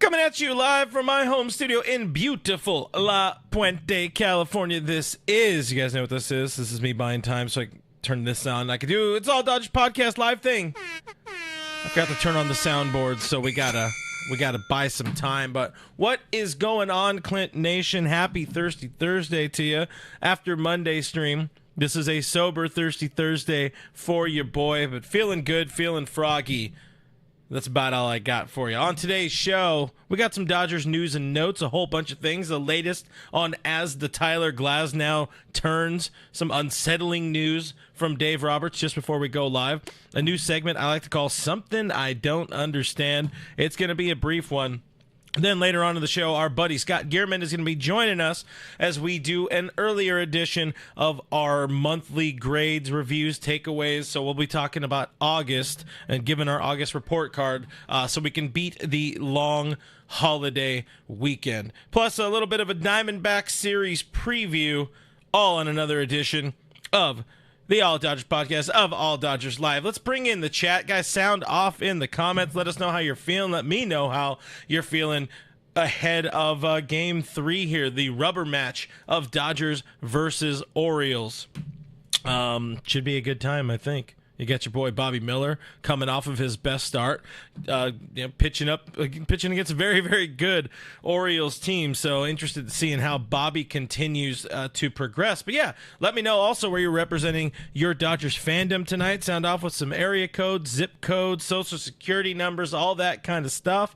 Coming at you live from my home studio in beautiful La Puente, California. This is, you guys know what this is. This is me buying time so I can turn this on. I can do It's All Dodgers podcast live thing. I forgot to turn on the soundboard, so we gotta buy some time. But what is going on, Clint Nation? Happy Thirsty Thursday to you after Monday stream. This is a sober Thirsty Thursday for your boy, but feeling good, feeling froggy. That's about all I got for you. On today's show, we got some Dodgers news and notes, a whole bunch of things. The latest on as the Tyler Glasnow turns, some unsettling news from Dave Roberts just before we go live. A new segment I like to call Something I Don't Understand. It's going to be a brief one. Then later on in the show, our buddy Scott Geirman is going to be joining us as we do an earlier edition of our monthly grades, reviews, takeaways. So we'll be talking about August and giving our August report card so we can beat the long holiday weekend. Plus a little bit of a Diamondbacks series preview, all on another edition of the All Dodgers podcast of All Dodgers Live. Let's bring in the chat. Guys, sound off in the comments. Let us know how you're feeling. Let me know how you're feeling ahead of Game 3 here, the rubber match of Dodgers versus Orioles. Should be a good time, I think. You got your boy Bobby Miller coming off of his best start, pitching against a very, very good Orioles team. So interested in seeing how Bobby continues to progress. But yeah, let me know also where you're representing your Dodgers fandom tonight. Sound off with some area codes, zip codes, social security numbers, all that kind of stuff.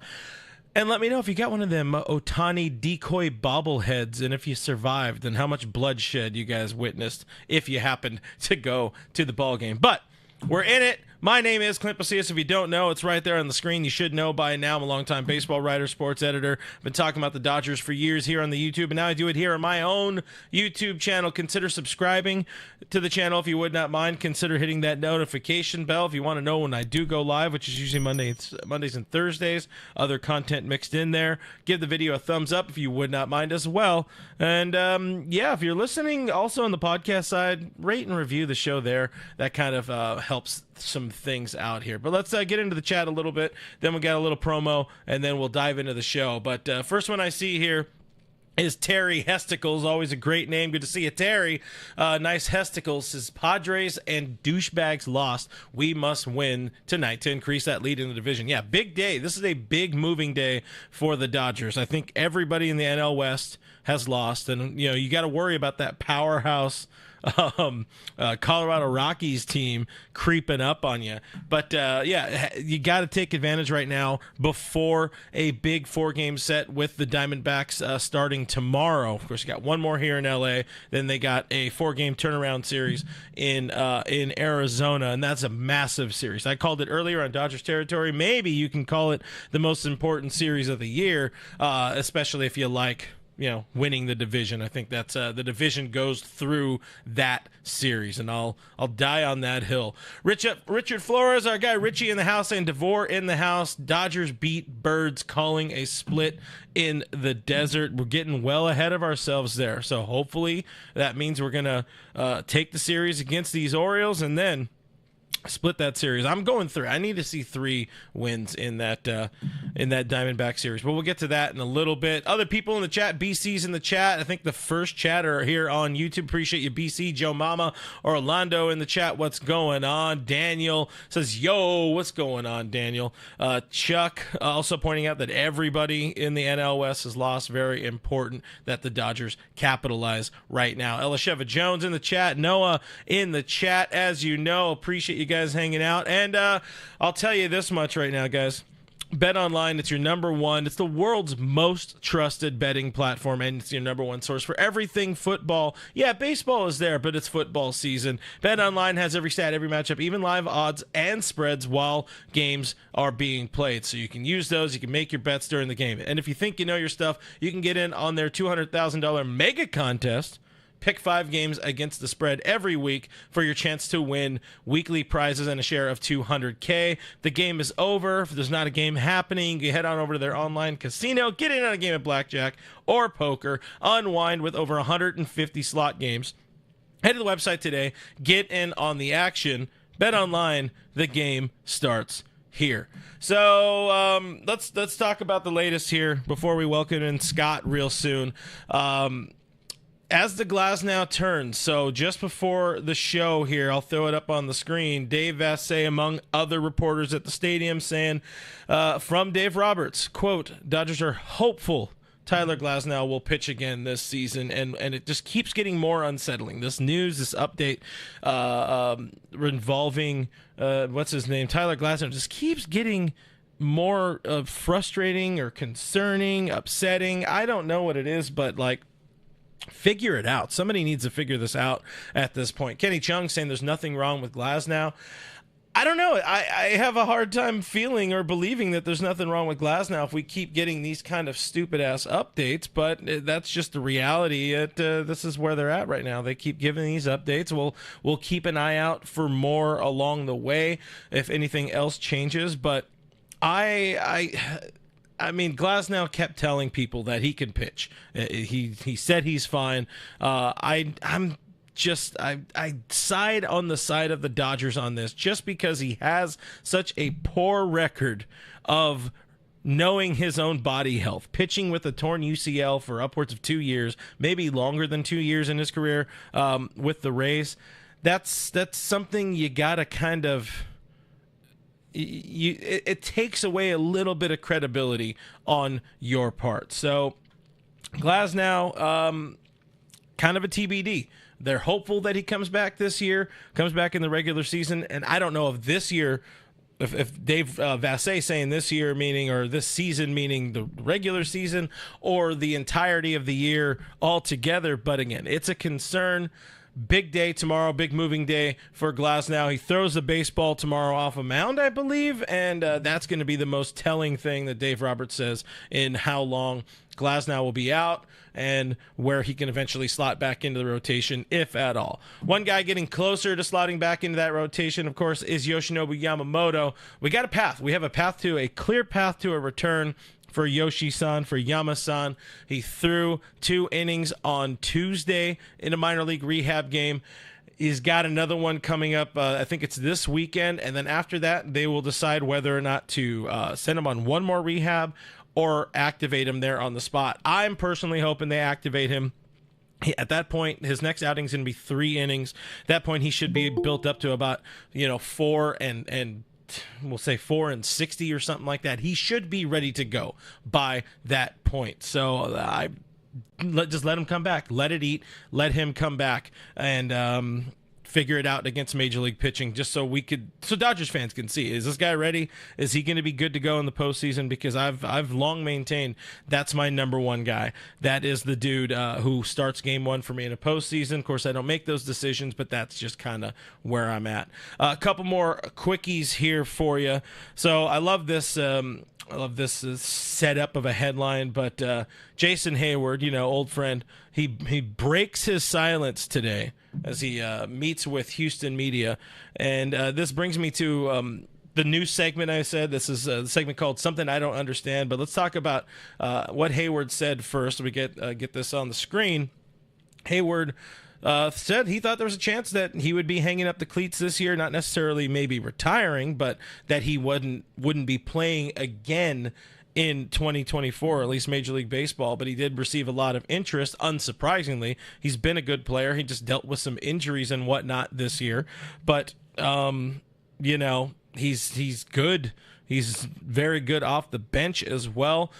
And let me know if you got one of them Ohtani decoy bobbleheads, and if you survived, and how much bloodshed you guys witnessed if you happened to go to the ball game. But we're in it. My name is Clint Pasillas. If you don't know, it's right there on the screen. You should know by now. I'm a longtime baseball writer, sports editor. I've been talking about the Dodgers for years here on the YouTube, and now I do it here on my own YouTube channel. Consider subscribing to the channel if you would not mind. Consider hitting that notification bell if you want to know when I do go live, which is usually Mondays and Thursdays. Other content mixed in there. Give the video a thumbs up if you would not mind as well. And yeah, if you're listening also on the podcast side, rate and review the show there. That kind of helps some things out here. But let's get into the chat a little bit. Then we got a little promo, and then we'll dive into the show. But first one I see here is Terry Hesticles. Always a great name. Good to see you, Terry. Nice Hesticles says, Padres and douchebags lost. We must win tonight to increase that lead in the division. Yeah, big day. This is a big moving day for the Dodgers. I think everybody in the NL West has lost, and you got to worry about that powerhouse Colorado Rockies team creeping up on you. But yeah, you got to take advantage right now before a big 4-game set with the Diamondbacks starting tomorrow. Of course, you got one more here in LA. Then they got a 4-game turnaround series in Arizona, and that's a massive series. I called it earlier on Dodgers territory. Maybe you can call it the most important series of the year, especially if you like winning the division. I think that's the division goes through that series, and I'll die on that hill. Richard Flores, our guy Richie in the house, and DeVore in the house. Dodgers beat Birds, calling a split in the desert. We're getting well ahead of ourselves there, so hopefully that means we're gonna take the series against these Orioles and then split that series. I'm going through. I need to see 3 wins in that Diamondback series. But we'll get to that in a little bit. Other people in the chat. BC's in the chat. I think the first chatter here on YouTube. Appreciate you, BC. Joe Mama. Orlando in the chat. What's going on? Daniel says, yo, what's going on, Daniel? Chuck also pointing out that everybody in the NL West has lost. Very important that the Dodgers capitalize right now. Elisheva Jones in the chat. Noah in the chat. As you know, appreciate you guys hanging out, and I'll tell you this much right now, guys. Bet Online, it's your number one. It's the world's most trusted betting platform, and it's your number one source for everything football. Yeah, baseball is there, but it's football season. Bet Online has every stat, every matchup, even live odds and spreads while games are being played. So you can use those. You can make your bets during the game. And if you think you know your stuff, you can get in on their $200,000 mega contest. Pick 5 games against the spread every week for your chance to win weekly prizes and a share of $200K. The game is over. If there's not a game happening, you head on over to their online casino, get in on a game of blackjack or poker, unwind with over 150 slot games. Head to the website today, get in on the action. Bet Online, the game starts here. So let's talk about the latest here before we welcome in Scott real soon. As the Glasnow Turns, so just before the show here, I'll throw it up on the screen. Dave Vassay, among other reporters at the stadium, saying from Dave Roberts, quote, Dodgers are hopeful Tyler Glasnow will pitch again this season, and it just keeps getting more unsettling. This news, this update involving, what's his name, Tyler Glasnow, just keeps getting more frustrating or concerning, upsetting. I don't know what it is, but like, figure it out. Somebody needs to figure this out at this point. Kenny Chung saying there's nothing wrong with Glasnow. I don't know. I have a hard time feeling or believing that there's nothing wrong with Glasnow if we keep getting these kind of stupid-ass updates, but that's just the reality. This is where they're at right now. They keep giving these updates. We'll keep an eye out for more along the way if anything else changes, but I mean, Glasnow kept telling people that he can pitch. He said he's fine. I side on the side of the Dodgers on this just because he has such a poor record of knowing his own body health, pitching with a torn UCL for upwards of 2 years, maybe longer than 2 years in his career with the Rays. That's something you gotta kind of. It takes away a little bit of credibility on your part. So Glasnow, kind of a TBD. They're hopeful that he comes back this year, comes back in the regular season, and I don't know if this year, if Dave Vassay saying this year meaning, or this season meaning the regular season, or the entirety of the year altogether. But again, it's a concern. Big day tomorrow, big moving day for Glasnow. He throws the baseball tomorrow off a mound, I believe, and that's going to be the most telling thing that Dave Roberts says in how long Glasnow will be out and where he can eventually slot back into the rotation, if at all. One guy getting closer to slotting back into that rotation, of course, is Yoshinobu Yamamoto. We got a path. We have a clear path to a return for Yoshi-san, for Yama-san. He threw 2 innings on Tuesday in a minor league rehab game. He's got another one coming up. I think it's this weekend. And then after that, they will decide whether or not to send him on one more rehab or activate him there on the spot. I'm personally hoping they activate him. At that point, his next outing is going to be 3 innings. At that point, he should be built up to about 4 and we'll say 4 and 60 or something like that. He should be ready to go by that point. So just let him come back. Let it eat. Let him come back and figure it out against Major League pitching, just so Dodgers fans can see, is this guy ready? Is he going to be good to go in the postseason? Because I've long maintained that's my number one guy. That is the dude who starts game 1 for me in a postseason. Of course, I don't make those decisions, but that's just kind of where I'm at. A couple more quickies here for you. So I love this setup of a headline, but Jason Heyward, old friend, he breaks his silence today as he meets with Houston media. And this brings me to the new segment I said. This is a segment called Something I Don't Understand. But let's talk about what Heyward said first. We get this on the screen. Heyward said he thought there was a chance that he would be hanging up the cleats this year, not necessarily maybe retiring, but that he wouldn't be playing again in 2024, at least Major League Baseball. But he did receive a lot of interest, unsurprisingly. He's been a good player. He just dealt with some injuries and whatnot this year. But, he's good. He's very good off the bench as well.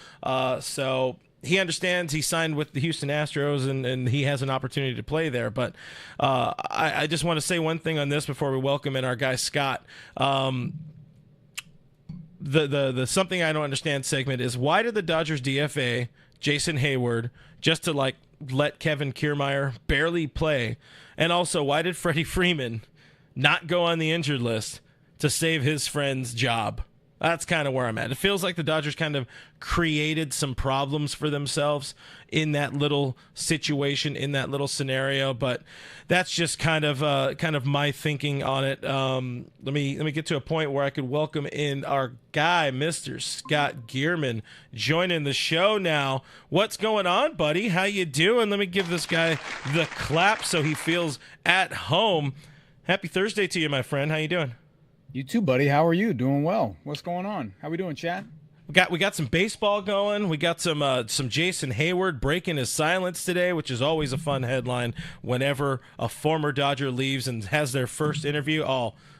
So he understands he signed with the Houston Astros and he has an opportunity to play there. But I just want to say one thing on this before we welcome in our guy Scott. The Something I Don't Understand segment is, why did the Dodgers DFA Jason Heyward just to let Kevin Kiermaier barely play? And also, why did Freddie Freeman not go on the injured list to save his friend's job? That's kind of where I'm at. It feels like the Dodgers kind of created some problems for themselves in that little situation, in that little scenario. But that's just kind of my thinking on it. Let me get to a point where I could welcome in our guy, Mr. Scott Geirman, joining the show now. What's going on, buddy? How you doing? Let me give this guy the clap so he feels at home. Happy Thursday to you, my friend. How you doing? You too, buddy. How are you? Doing well. What's going on? How we doing, Chad? We got some baseball going. We got some Jason Heyward breaking his silence today, which is always a fun headline whenever a former Dodger leaves and has their first interview.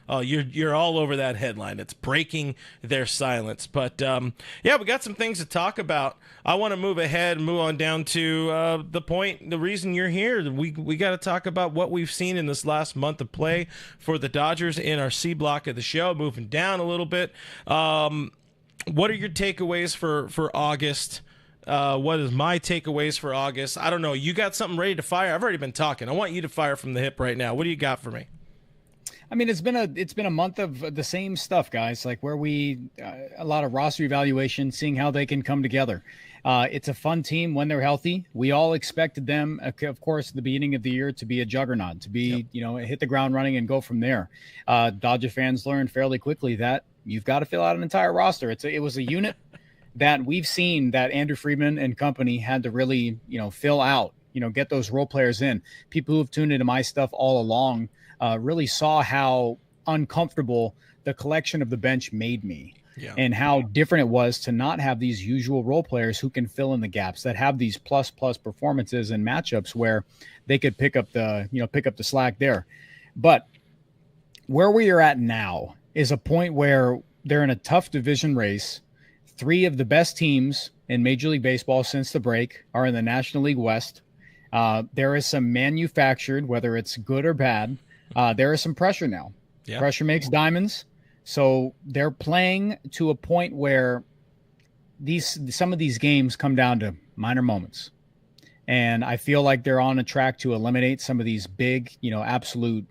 You're all over that headline. It's breaking their silence. But yeah, we got some things to talk about. I want to move ahead and move on down to the reason you're here. We got to talk about what we've seen in this last month of play for the Dodgers in our C block of the show. Moving down a little bit. What are your takeaways for August? What is my takeaways for August? I don't know. You got something ready to fire? I've already been talking. I want you to fire from the hip right now. What do you got for me? I mean, it's been a month of the same stuff, guys. Like where we a lot of roster evaluation, seeing how they can come together. It's a fun team when they're healthy. We all expected them, of course, at the beginning of the year to be a juggernaut, to be hit the ground running and go from there. Dodger fans learned fairly quickly that you've got to fill out an entire roster. It was a unit that we've seen that Andrew Friedman and company had to really fill out. Get those role players in. People who have tuned into my stuff all along really saw how uncomfortable the collection of the bench made me. Yeah. And how different it was to not have these usual role players who can fill in the gaps, that have these plus performances and matchups where they could pick up the slack there. But where we are at now is a point where they're in a tough division race. 3 of the best teams in Major League Baseball since the break are in the National League West. There is some manufactured, whether it's good or bad, there is some pressure now. Yeah. Pressure makes diamonds. So they're playing to a point where some of these games come down to minor moments. And I feel like they're on a track to eliminate some of these big, absolute,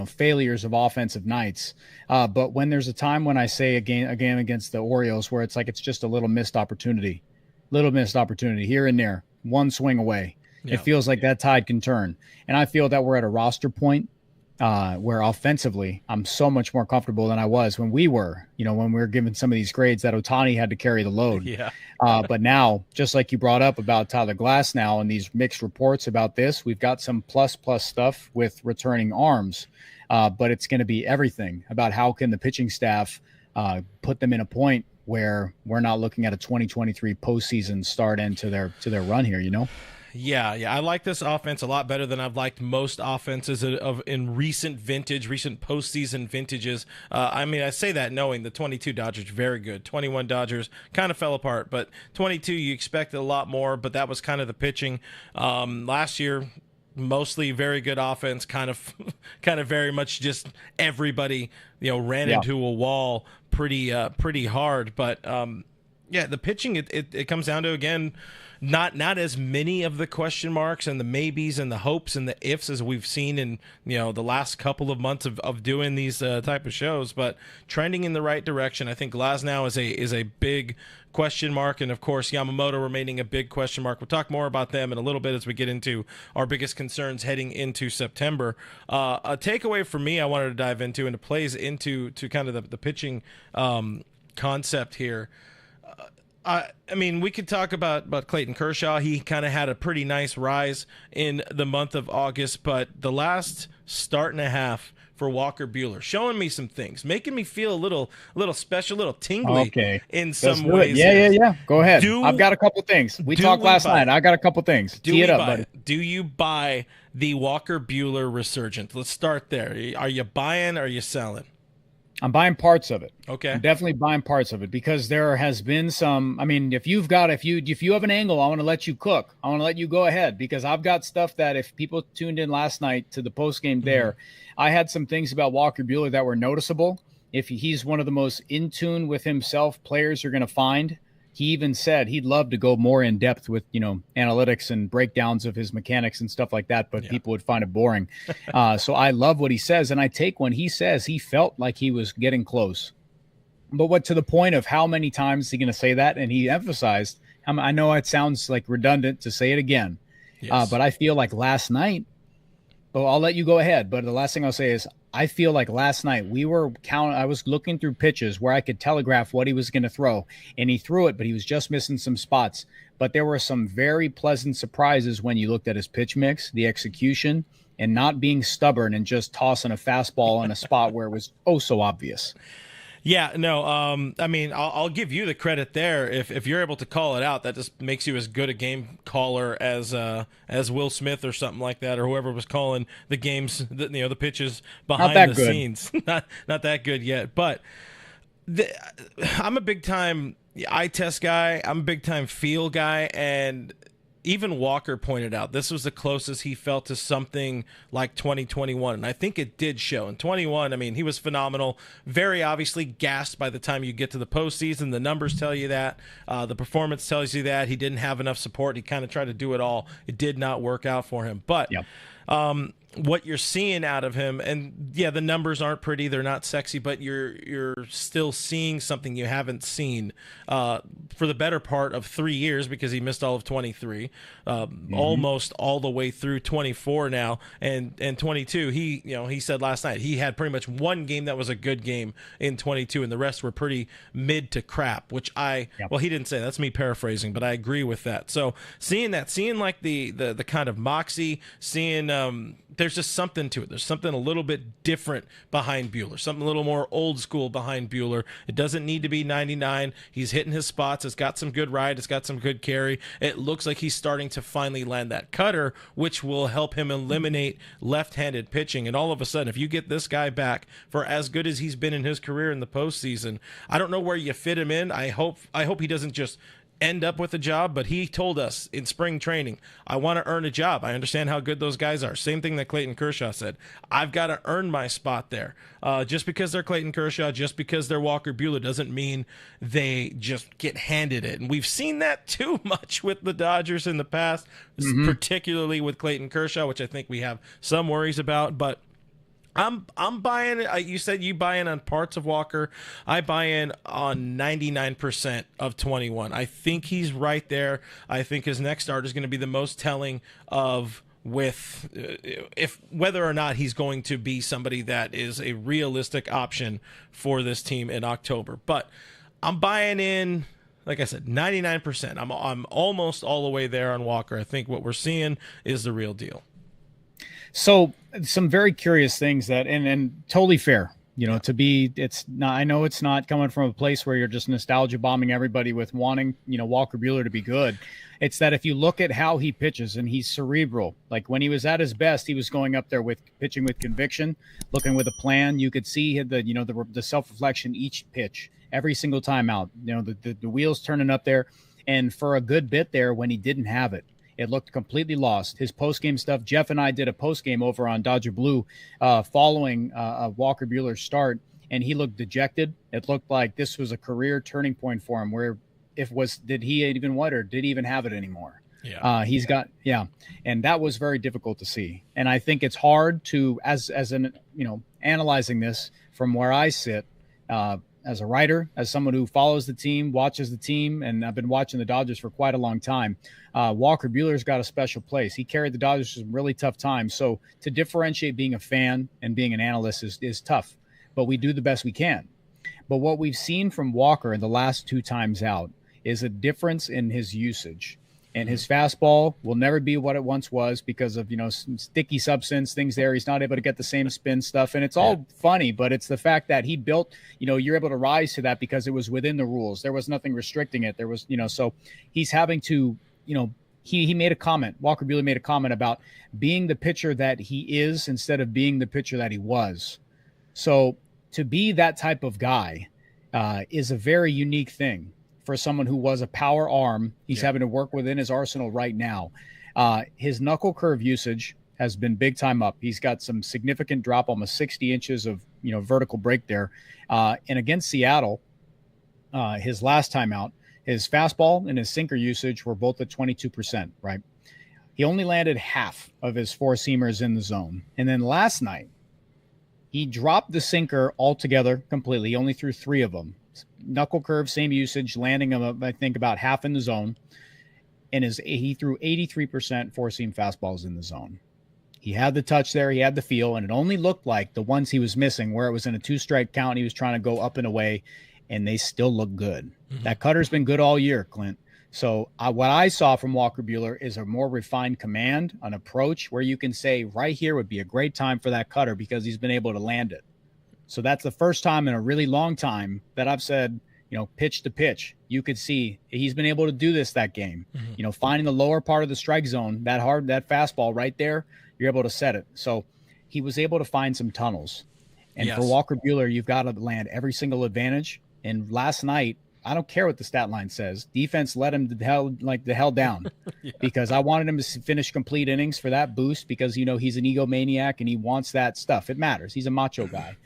failures of offensive nights. But when there's a time when I say a game against the Orioles where it's just a little missed opportunity here and there, one swing away. Yeah. It feels like that tide can turn. And I feel that we're at a roster point where offensively I'm so much more comfortable than I was when we were given some of these grades that Ohtani had to carry the load. Yeah. But now, just like you brought up about Tyler Glasnow and these mixed reports about this, we've got some plus stuff with returning arms. But it's going to be everything about how can the pitching staff put them in a point where we're not looking at a 2023 postseason start end to their run here, Yeah, I like this offense a lot better than I've liked most offenses in recent postseason vintages. I say that knowing the 22 Dodgers very good, 21 Dodgers kind of fell apart, but 22 you expected a lot more. But that was kind of the pitching last year. Mostly very good offense, kind of very much just everybody ran into a wall pretty hard. But the pitching it comes down to, again, not as many of the question marks and the maybes and the hopes and the ifs as we've seen in the last couple of months of doing these type of shows, but trending in the right direction. I think Glasnow is a big question mark, and of course Yamamoto remaining a big question mark. We'll talk more about them in a little bit as we get into our biggest concerns heading into September. A takeaway for me I wanted to dive into, and it plays into kind of the pitching concept here. We could talk about Clayton Kershaw. He kind of had a pretty nice rise in the month of August, but the last start and a half for Walker Buehler, showing me some things, making me feel a little special, a little tingly in some ways. Yeah. Go ahead. I've got a couple things. We talked last night. I got a couple things. Tee it up, buddy. Do you buy the Walker Buehler resurgence? Let's start there. Are you buying or are you selling? I'm buying parts of it. Okay. I'm definitely buying parts of it because there has been some, if you have an angle, I want to let you cook. I want to let you go ahead because I've got stuff that if people tuned in last night to the post game there, I had some things about Walker Buehler that were noticeable. If he's one of the most in tune with himself players you're going to find. He even said he'd love to go more in depth with, analytics and breakdowns of his mechanics and stuff like that, but people would find it boring. So I love what he says. And I take when he says he felt like he was getting close, but what to the point of how many times is he going to say that? And he emphasized, I know it sounds like redundant to say it again, but I feel like last night, I'll let you go ahead. But the last thing I'll say is I feel like last night I was looking through pitches where I could telegraph what he was going to throw, and he threw it, but he was just missing some spots. But there were some very pleasant surprises when you looked at his pitch mix, the execution, and not being stubborn and just tossing a fastball in a spot where it was oh so obvious. Yeah, no, I mean, I'll give you the credit there. If you're able to call it out, that just makes you as good a game caller as Will Smith or something like that, or whoever was calling the games, the pitches behind the scenes. Not that good yet, but I'm a big time eye test guy. I'm a big time feel guy, and even Walker pointed out this was the closest he felt to something like 2021, and I think it did show. In 21, I mean, he was phenomenal, very obviously gassed by the time you get to the postseason. The numbers tell you that. The performance tells you that. He didn't have enough support. He kind of tried to do it all. It did not work out for him. But yep. What you're seeing out of him, and yeah, the numbers aren't pretty, they're not sexy, but you're still seeing something you haven't seen for the better part of 3 years, because he missed all of 23, almost all the way through 24 now, and 22. He said last night he had pretty much one game that was a good game in 22, and the rest were pretty mid to crap, which well, he didn't say, that's me paraphrasing, but I agree with that. So seeing like the kind of moxie, seeing there's just something to it. There's something a little bit different behind Buehler, something a little more old school behind Buehler. It doesn't need to be 99. He's hitting his spots. It's got some good ride. It's got some good carry. It looks like he's starting to finally land that cutter, which will help him eliminate left-handed pitching. And all of a sudden, if you get this guy back for as good as he's been in his career in the postseason, I don't know where you fit him in. I hope he doesn't just end up with a job, but he told us in spring training, I want to earn a job. I understand how good those guys are. Same thing that Clayton Kershaw said. I've got to earn my spot there. Just because they're Clayton Kershaw, just because they're Walker Buehler, doesn't mean they just get handed it. And we've seen that too much with the Dodgers in the past, particularly with Clayton Kershaw, which I think we have some worries about. But I'm buying it. You said you buy in on parts of Walker. I buy in on 99% of 21. I think he's right there. I think his next start is going to be the most telling of if whether or not he's going to be somebody that is a realistic option for this team in October. But I'm buying in, like I said, 99%. I'm almost all the way there on Walker. I think what we're seeing is the real deal. So some very curious things that, and totally fair, it's not, I know it's not coming from a place where you're just nostalgia bombing everybody with wanting, Walker Buehler to be good. It's that if you look at how he pitches, and he's cerebral, like when he was at his best, he was going up there with pitching with conviction, looking with a plan. You could see the self-reflection each pitch, every single time out, the wheels turning up there. And for a good bit there, when he didn't have it, it looked completely lost. His post-game stuff, Jeff and I did a post-game over on Dodger Blue following Walker Buehler's start, and he looked dejected. It looked like this was a career turning point for him, where did he even have it anymore? Yeah. And that was very difficult to see. And I think it's hard to, as analyzing this from where I sit, as a writer, as someone who follows the team, watches the team, and I've been watching the Dodgers for quite a long time, Walker Buehler's got a special place. He carried the Dodgers through some really tough times. So to differentiate being a fan and being an analyst is tough, but we do the best we can. But what we've seen from Walker in the last two times out is a difference in his usage. And his fastball will never be what it once was because of, some sticky substance, things there. He's not able to get the same spin stuff. And it's all funny, but it's the fact that he built, you're able to rise to that because it was within the rules. There was nothing restricting it. There was, so he's having to, he made a comment. Walker Buehler made a comment about being the pitcher that he is instead of being the pitcher that he was. So to be that type of guy is a very unique thing. For someone who was a power arm, he's having to work within his arsenal right now. His knuckle curve usage has been big time up. He's got some significant drop, almost 60 inches of vertical break there. And against Seattle, his last time out, his fastball and his sinker usage were both at 22%, right? He only landed half of his four-seamers in the zone. And then last night, he dropped the sinker altogether completely. He only threw 3 of them. Knuckle curve, same usage, landing him, I think, about half in the zone. And he threw 83% four-seam fastballs in the zone. He had the touch there. He had the feel, and it only looked like the ones he was missing where it was in a 2-strike count. He was trying to go up and away, and they still look good. Mm-hmm. That cutter's been good all year, Clint. So what I saw from Walker Buehler is a more refined command, an approach where you can say right here would be a great time for that cutter because he's been able to land it. So that's the first time in a really long time that I've said, pitch to pitch. You could see he's been able to do this that game. Finding the lower part of the strike zone, that fastball right there, you're able to set it. So he was able to find some tunnels. And for Walker Buehler, you've got to land every single advantage. And last night, I don't care what the stat line says. Defense let him the hell down because I wanted him to finish complete innings for that boost because, he's an egomaniac and he wants that stuff. It matters. He's a macho guy.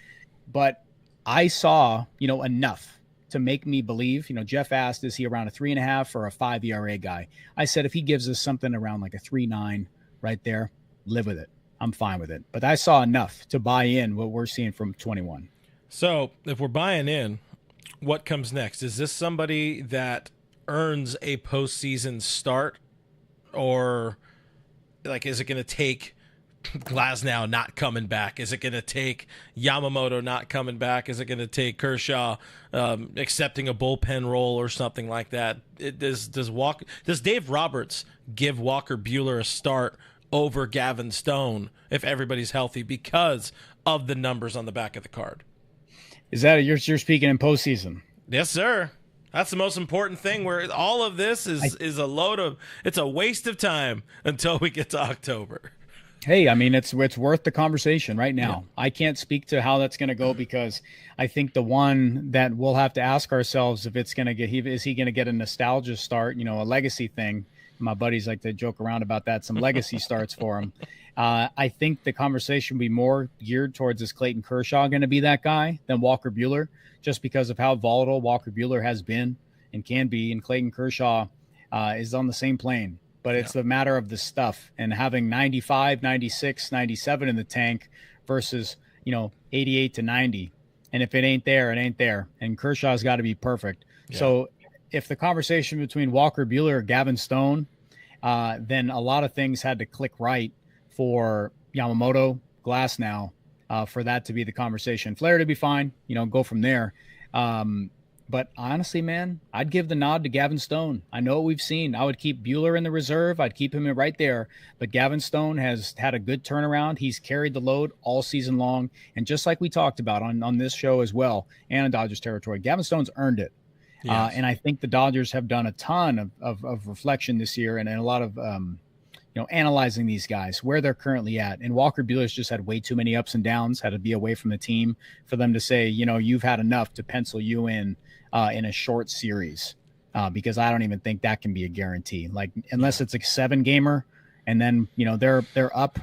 But I saw, enough to make me believe. Jeff asked, is he around a 3.5 or a 5 ERA guy? I said, if he gives us something around like a 3.9 right there, live with it. I'm fine with it. But I saw enough to buy in what we're seeing from 21. So if we're buying in, what comes next? Is this somebody that earns a postseason start, or is it going to take Glasnow not coming back? Is it going to take Yamamoto not coming back? Is it going to take Kershaw accepting a bullpen role or something like that? Does Dave Roberts give Walker Buehler a start over Gavin Stone if everybody's healthy because of the numbers on the back of the card? Is that you're speaking in postseason? Yes, sir. That's the most important thing. Where all of this is it's a waste of time until we get to October. Hey, I mean, it's worth the conversation right now. Yeah. I can't speak to how that's going to go because I think the one that we'll have to ask ourselves if it's going to is he going to get a nostalgia start, a legacy thing. My buddies like to joke around about that, some legacy starts for him. I think the conversation will be more geared towards is Clayton Kershaw going to be that guy than Walker Buehler, just because of how volatile Walker Buehler has been and can be. And Clayton Kershaw is on the same plane. But it's the matter of the stuff and having 95, 96, 97 in the tank versus, 88 to 90. And if it ain't there, it ain't there. And Kershaw's got to be perfect. Yeah. So if the conversation between Walker Buehler or Gavin Stone, then a lot of things had to click right for Yamamoto, Glasnow, for that to be the conversation. Flair to be fine, go from there. But honestly, man, I'd give the nod to Gavin Stone. I know what we've seen. I would keep Buehler in the reserve. I'd keep him right there. But Gavin Stone has had a good turnaround. He's carried the load all season long. And just like we talked about on this show as well, and in Dodgers territory, Gavin Stone's earned it. Yes. And I think the Dodgers have done a ton of reflection this year and a lot of analyzing these guys, where they're currently at. And Walker Buehler's just had way too many ups and downs, had to be away from the team for them to say, you've had enough to pencil you in a short series, because I don't even think that can be a guarantee. Unless it's a 7-gamer and then, they're up.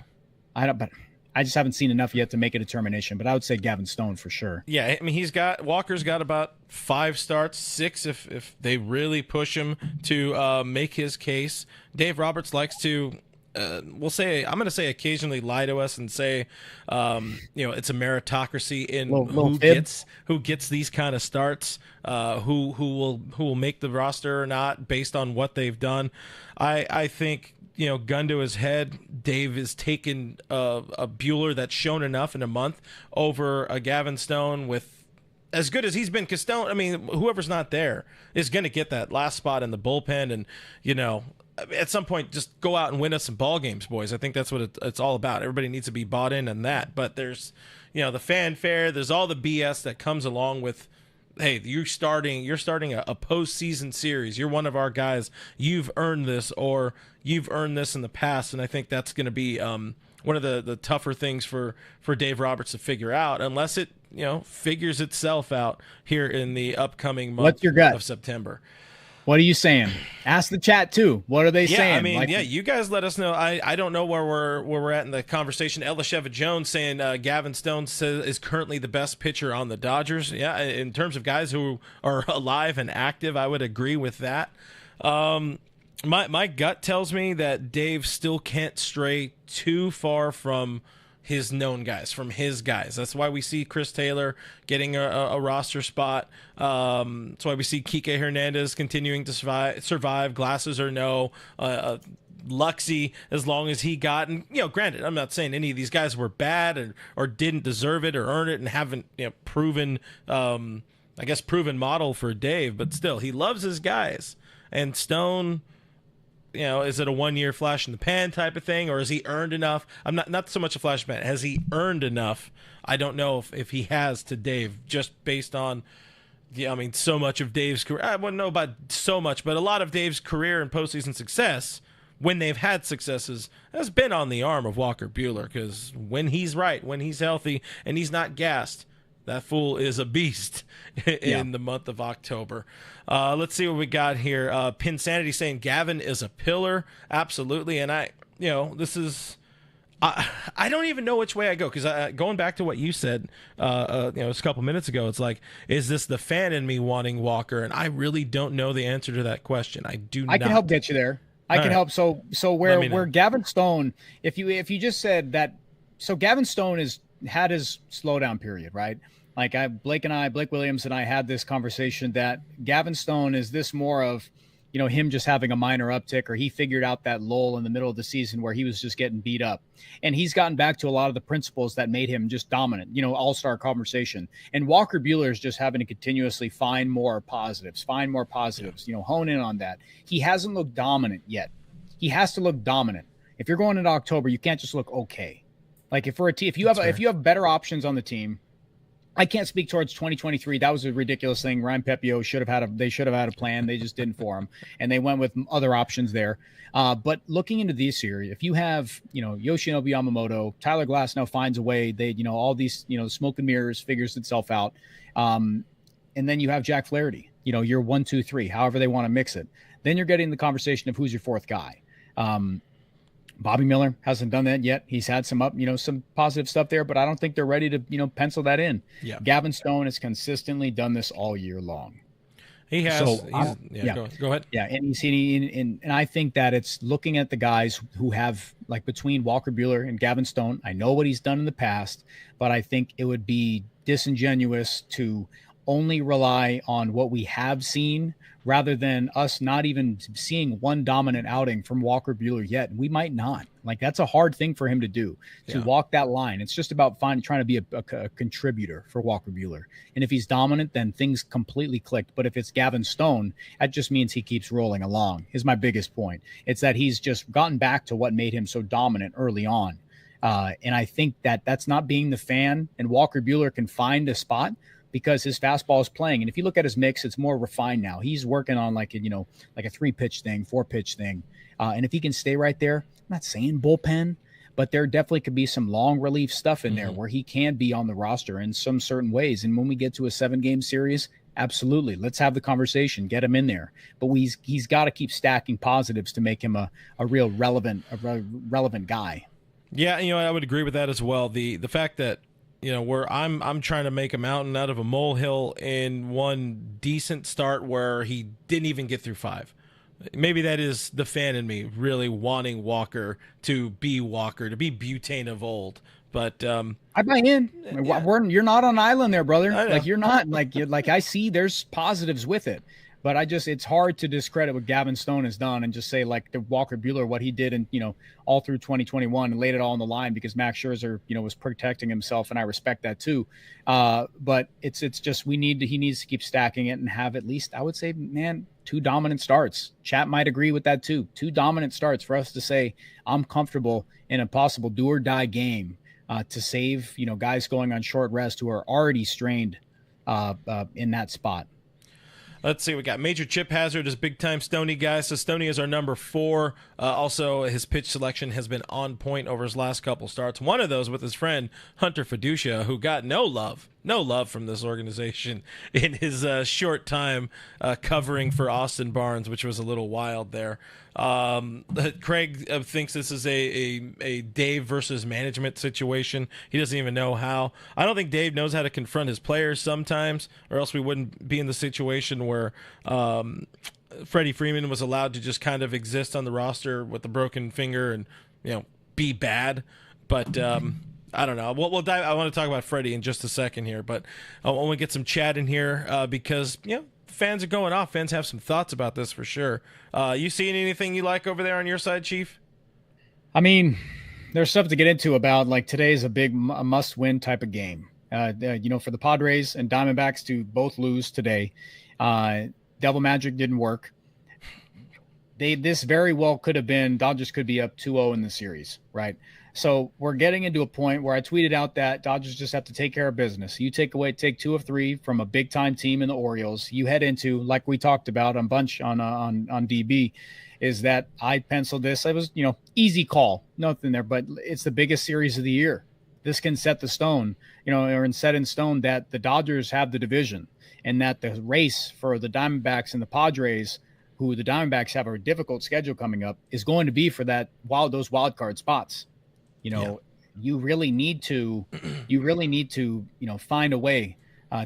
But I just haven't seen enough yet to make a determination, but I would say Gavin Stone for sure. Yeah. I mean, Walker's got about 5 starts, 6 if they really push him to make his case. Dave Roberts likes to, I'm going to say occasionally lie to us and say, it's a meritocracy in who gets these kind of starts, who will make the roster or not based on what they've done. I think, gun to his head, Dave has taken a Buehler that's shown enough in a month over a Gavin Stone with as good as he's been. Castone, I mean, whoever's not there is going to get that last spot in the bullpen, and at some point, just go out and win us some ball games, boys. I think that's what it's all about. Everybody needs to be bought in that. But there's, the fanfare. There's all the BS that comes along with, hey, you're starting a postseason series. You're one of our guys. You've earned this, or you've earned this in the past. And I think that's going to be one of the tougher things for Dave Roberts to figure out, unless it figures itself out here in the upcoming month of September. What are you saying? Ask the chat too. What are they saying? I mean, you guys let us know. I don't know where we're at in the conversation. Elisheva Jones saying Gavin Stone is currently the best pitcher on the Dodgers. Yeah, in terms of guys who are alive and active, I would agree with that. My gut tells me that Dave still can't stray too far from his known guys, from his guys. That's why we see Chris Taylor getting a roster spot. That's why we see Kike Hernandez continuing to survive. Glasses or no. Luxy, as long as he got. And, granted, I'm not saying any of these guys were bad or didn't deserve it or earn it and haven't proven model for Dave. But still, he loves his guys. And Stone, is it a 1-year flash in the pan type of thing, or has he earned enough? I'm not so much a flash in the pan. Has he earned enough? I don't know if he has to Dave, just based on, so much of Dave's career. I wouldn't know about so much, but a lot of Dave's career and postseason success, when they've had successes, has been on the arm of Walker Buehler, because when he's right, when he's healthy, and he's not gassed, that fool is a beast in the month of October. Let's see what we got here. Pinsanity saying Gavin is a pillar. Absolutely. And this is, I don't even know which way I go, because going back to what you said, a couple minutes ago, it's like, is this the fan in me wanting Walker? And I really don't know the answer to that question. I can help get you there. I can help. So where Gavin Stone, if you just said that, so Gavin Stone had his slowdown period, right? Like Blake Williams and I had this conversation that Gavin Stone, is this more of, him just having a minor uptick, or he figured out that lull in the middle of the season where he was just getting beat up, and he's gotten back to a lot of the principles that made him just dominant, all-star conversation. And Walker Buehler is just having to continuously find more positives, hone in on that. He hasn't looked dominant yet. He has to look dominant. If you're going into October, you can't just look okay. Like if you have better options on the team. I can't speak towards 2023. That was a ridiculous thing. Ryan Pepio should have had a plan. They just didn't for him, and they went with other options there. But looking into this year, if you have, Yoshi Yamamoto, Tyler Glasnow finds a way. They, all these, smoke and mirrors figures itself out. And then you have Jack Flaherty, your 1, 2, 3, however they want to mix it. Then you're getting the conversation of who's your fourth guy. Bobby Miller hasn't done that yet. He's had some some positive stuff there, but I don't think they're ready to, pencil that in. Yeah. Gavin Stone has consistently done this all year long. He has. So, go ahead. Yeah, and I think that it's looking at the guys who have, like, between Walker Buehler and Gavin Stone. I know what he's done in the past, but I think it would be disingenuous to only rely on what we have seen, rather than us not even seeing one dominant outing from Walker Buehler yet. We might not. Like, that's a hard thing for him to do, to walk that line. It's just about trying to be a contributor for Walker Buehler. And if he's dominant, then things completely clicked. But if it's Gavin Stone, that just means he keeps rolling along, is my biggest point. It's that he's just gotten back to what made him so dominant early on. And I think that that's not being the fan, and Walker Buehler can find a spot because his fastball is playing. And if you look at his mix, it's more refined now. He's working on like a 3-pitch thing, 4-pitch thing. And if he can stay right there, I'm not saying bullpen, but there definitely could be some long relief stuff in there where he can be on the roster in some certain ways. And when we get to a 7-game series, absolutely, let's have the conversation, get him in there. But he's got to keep stacking positives to make him a real relevant guy. Yeah, I would agree with that as well. The fact that, where I'm trying to make a mountain out of a molehill in one decent start where he didn't even get through 5. Maybe that is the fan in me really wanting Walker to be butane of old. But I buy in. Yeah. You're not on an island there, brother. Like, you're not. Like I see there's positives with it. But it's hard to discredit what Gavin Stone has done and just say, like, the Walker Buehler, what he did, and all through 2021, and laid it all on the line because Max Scherzer, was protecting himself, and I respect that too. But it's just he needs to keep stacking it and have at least, I would say, 2 dominant starts. Chat might agree with that too. 2 dominant starts for us to say I'm comfortable in a possible do or die game to save guys going on short rest who are already strained in that spot. Let's see. We got Major Chip Hazard is big-time Stoney guy. So Stoney is our number 4. Also, his pitch selection has been on point over his last couple starts. One of those with his friend Hunter Fiducia, who got no love from this organization in his short time covering for Austin Barnes, which was a little wild there. Craig thinks this is a Dave versus management situation. He doesn't even know how. I don't think Dave knows how to confront his players sometimes, or else we wouldn't be in the situation where Freddie Freeman was allowed to just kind of exist on the roster with a broken finger and be bad. But I don't know. We'll dive. I want to talk about Freddie in just a second here, but I want to get some chat in here because fans are going off. Fans have some thoughts about this for sure. You seeing anything you like over there on your side, Chief? I mean, there's stuff to get into about, like, today is a must-win type of game. For the Padres and Diamondbacks to both lose today. Devil Magic didn't work. this very well could have been Dodgers could be up 2-0 in the series, right? So we're getting into a point where I tweeted out that Dodgers just have to take care of business. You take 2 of 3 from a big time team in the Orioles. You head into, like we talked about on DB, is that I penciled this. It was, easy call, nothing there, but it's the biggest series of the year. This can set the stone, or set in stone that the Dodgers have the division, and that the race for the Diamondbacks and the Padres, who the Diamondbacks have a difficult schedule coming up, is going to be for those wild card spots. You really need to find a way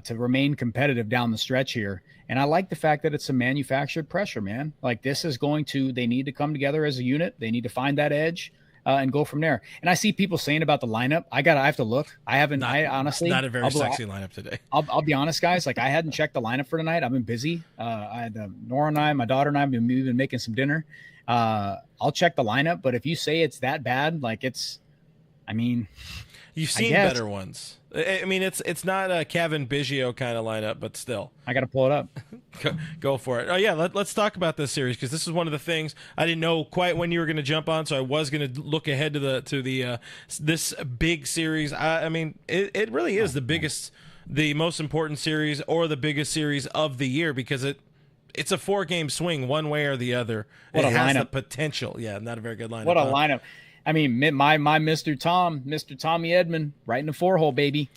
to remain competitive down the stretch here. And I like the fact that it's a manufactured pressure, man. Like, they need to come together as a unit. They need to find that edge and go from there. And I see people saying about the lineup. I have to look. Honestly, not a very sexy lineup today. I'll be honest, guys. Like, I hadn't checked the lineup for tonight. I've been busy. Nora and I, my daughter and I, have been making some dinner. I'll check the lineup, but if you say it's that bad, like, you've seen better ones. I mean, it's not a Kevin Biggio kind of lineup, but still. I got to pull it up. Go for it. Oh, yeah, let's talk about this series, because this is one of the things I didn't know quite when you were going to jump on, so I was going to look ahead to this big series. I mean, it really is the biggest, the most important series, or the biggest series of the year, because it's a 4-game swing one way or the other. It has the potential. Yeah, not a very good lineup. What a lineup. I mean, my Mr. Tommy Edman, right in the 4-hole, baby.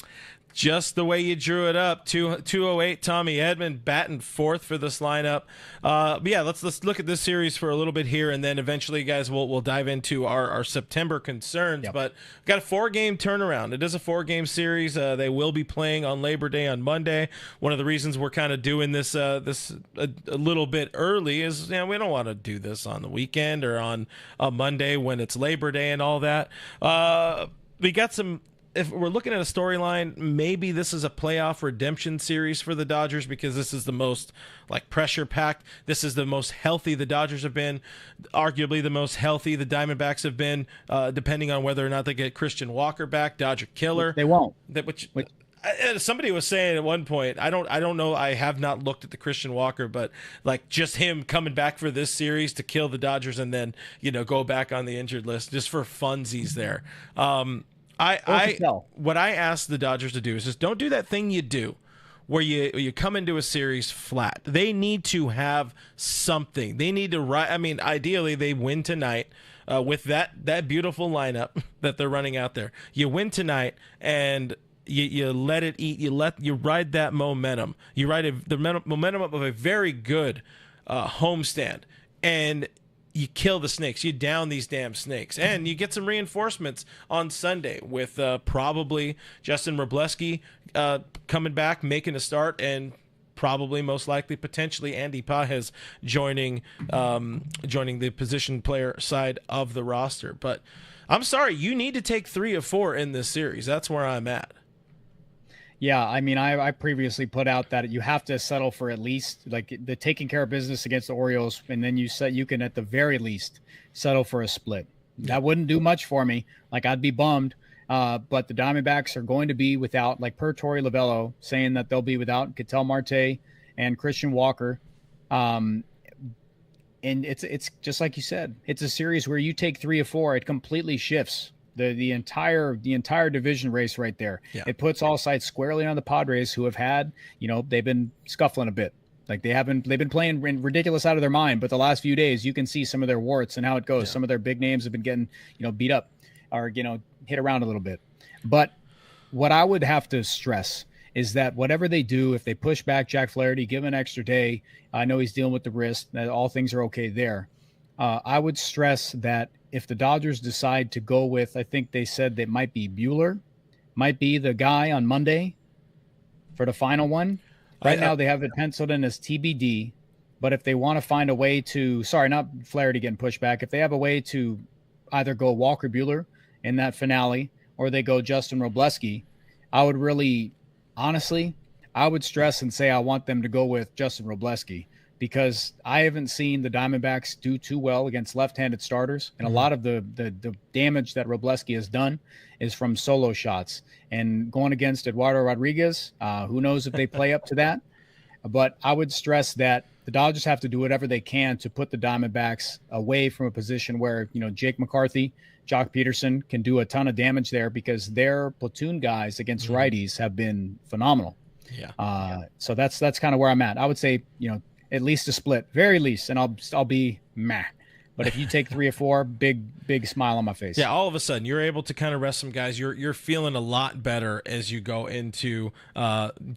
Just the way you drew it up. 208, Tommy Edman batting fourth for this lineup. But yeah, let's look at this series for a little bit here, and then eventually, guys, we'll dive into our September concerns. Yep. But we've got a 4-game turnaround. It is a 4-game series. They will be playing on Labor Day on Monday. One of the reasons we're kind of doing this a little bit early is, we don't want to do this on the weekend or on a Monday when it's Labor Day and all that. We got some. If we're looking at a storyline, maybe this is a playoff redemption series for the Dodgers, because this is the most pressure packed. This is the most healthy the Dodgers have been, arguably the most healthy the Diamondbacks have been, depending on whether or not they get Christian Walker back, Dodger killer. They won't. Somebody was saying at one point, I don't know, I have not looked at the Christian Walker, but just him coming back for this series to kill the Dodgers and then go back on the injured list just for funsies there. What I asked the Dodgers to do is just don't do that thing you do where you come into a series flat. They need to have something. They need to ideally they win tonight with that beautiful lineup that they're running out there. You win tonight and you let it eat. You ride that momentum. You ride the momentum of a very good homestand, and you kill the snakes. You down these damn snakes. And you get some reinforcements on Sunday with probably Justin Robleski coming back, making a start, and probably, most likely, potentially Andy Pages joining the position player side of the roster. But I'm sorry, you need to take 3 of 4 in this series. That's where I'm at. Yeah, I mean, I previously put out that you have to settle for at least the taking care of business against the Orioles, and then you can at the very least settle for a split. That wouldn't do much for me. I'd be bummed. But the Diamondbacks are going to be without, per Torey Lovello saying that they'll be without Ketel Marte and Christian Walker. And it's just like you said, it's a series where you take 3 of 4, it completely shifts the entire division race right there. Yeah. It puts all sights squarely on the Padres, who have had, they've been scuffling a bit. They've been playing ridiculous out of their mind, but the last few days you can see some of their warts and how it goes. Yeah. Some of their big names have been getting, beat up or, hit around a little bit. But what I would have to stress is that whatever they do, if they push back Jack Flaherty, give him an extra day, I know he's dealing with the wrist, that all things are okay there. I would stress that if the Dodgers decide to go with, I think they said that might be Buehler, might be the guy on Monday for the final one. Right now they have it penciled in as TBD, but if they want to find a way to, not Flaherty getting pushed back, if they have a way to either go Walker Buehler in that finale or they go Justin Robleski, I would really, honestly, I would stress and say I want them to go with Justin Robleski, because I haven't seen the Diamondbacks do too well against left-handed starters. And a lot of the damage that Robleski has done is from solo shots. And going against Eduardo Rodriguez, who knows if they play up to that. But I would stress that the Dodgers have to do whatever they can to put the Diamondbacks away from a position where, Jake McCarthy, Jock Peterson can do a ton of damage there, because their platoon guys against righties have been phenomenal. Yeah. So that's kind of where I'm at. I would say, at least a split, very least, and I'll be meh. But if you take 3 or 4, big smile on my face. Yeah, all of a sudden you're able to kind of rest some guys. You're feeling a lot better as you go into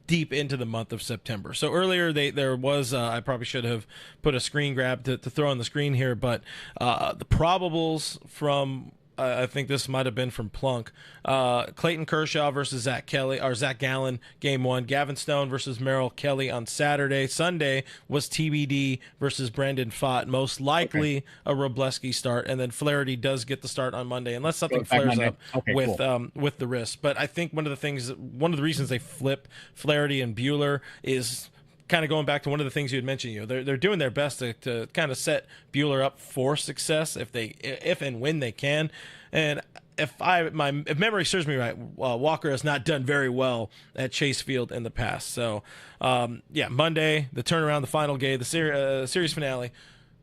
deep into the month of September. So earlier there was I probably should have put a screen grab to throw on the screen here, but the probables from I think this might have been from Plunk. Clayton Kershaw versus Zach Gallen, game 1. Gavin Stone versus Merrill Kelly on Saturday. Sunday was TBD versus Brandon Pfaadt. Most likely a Robleski start, and then Flaherty does get the start on Monday, unless something flares up with the wrist. But I think one of the reasons they flip Flaherty and Buehler is kind of going back to one of the things you had mentioned. They're doing their best to kind of set Buehler up for success if and when they can. And if memory serves me right, Walker has not done very well at Chase Field in the past. So Monday, the turnaround, the final game, the series finale,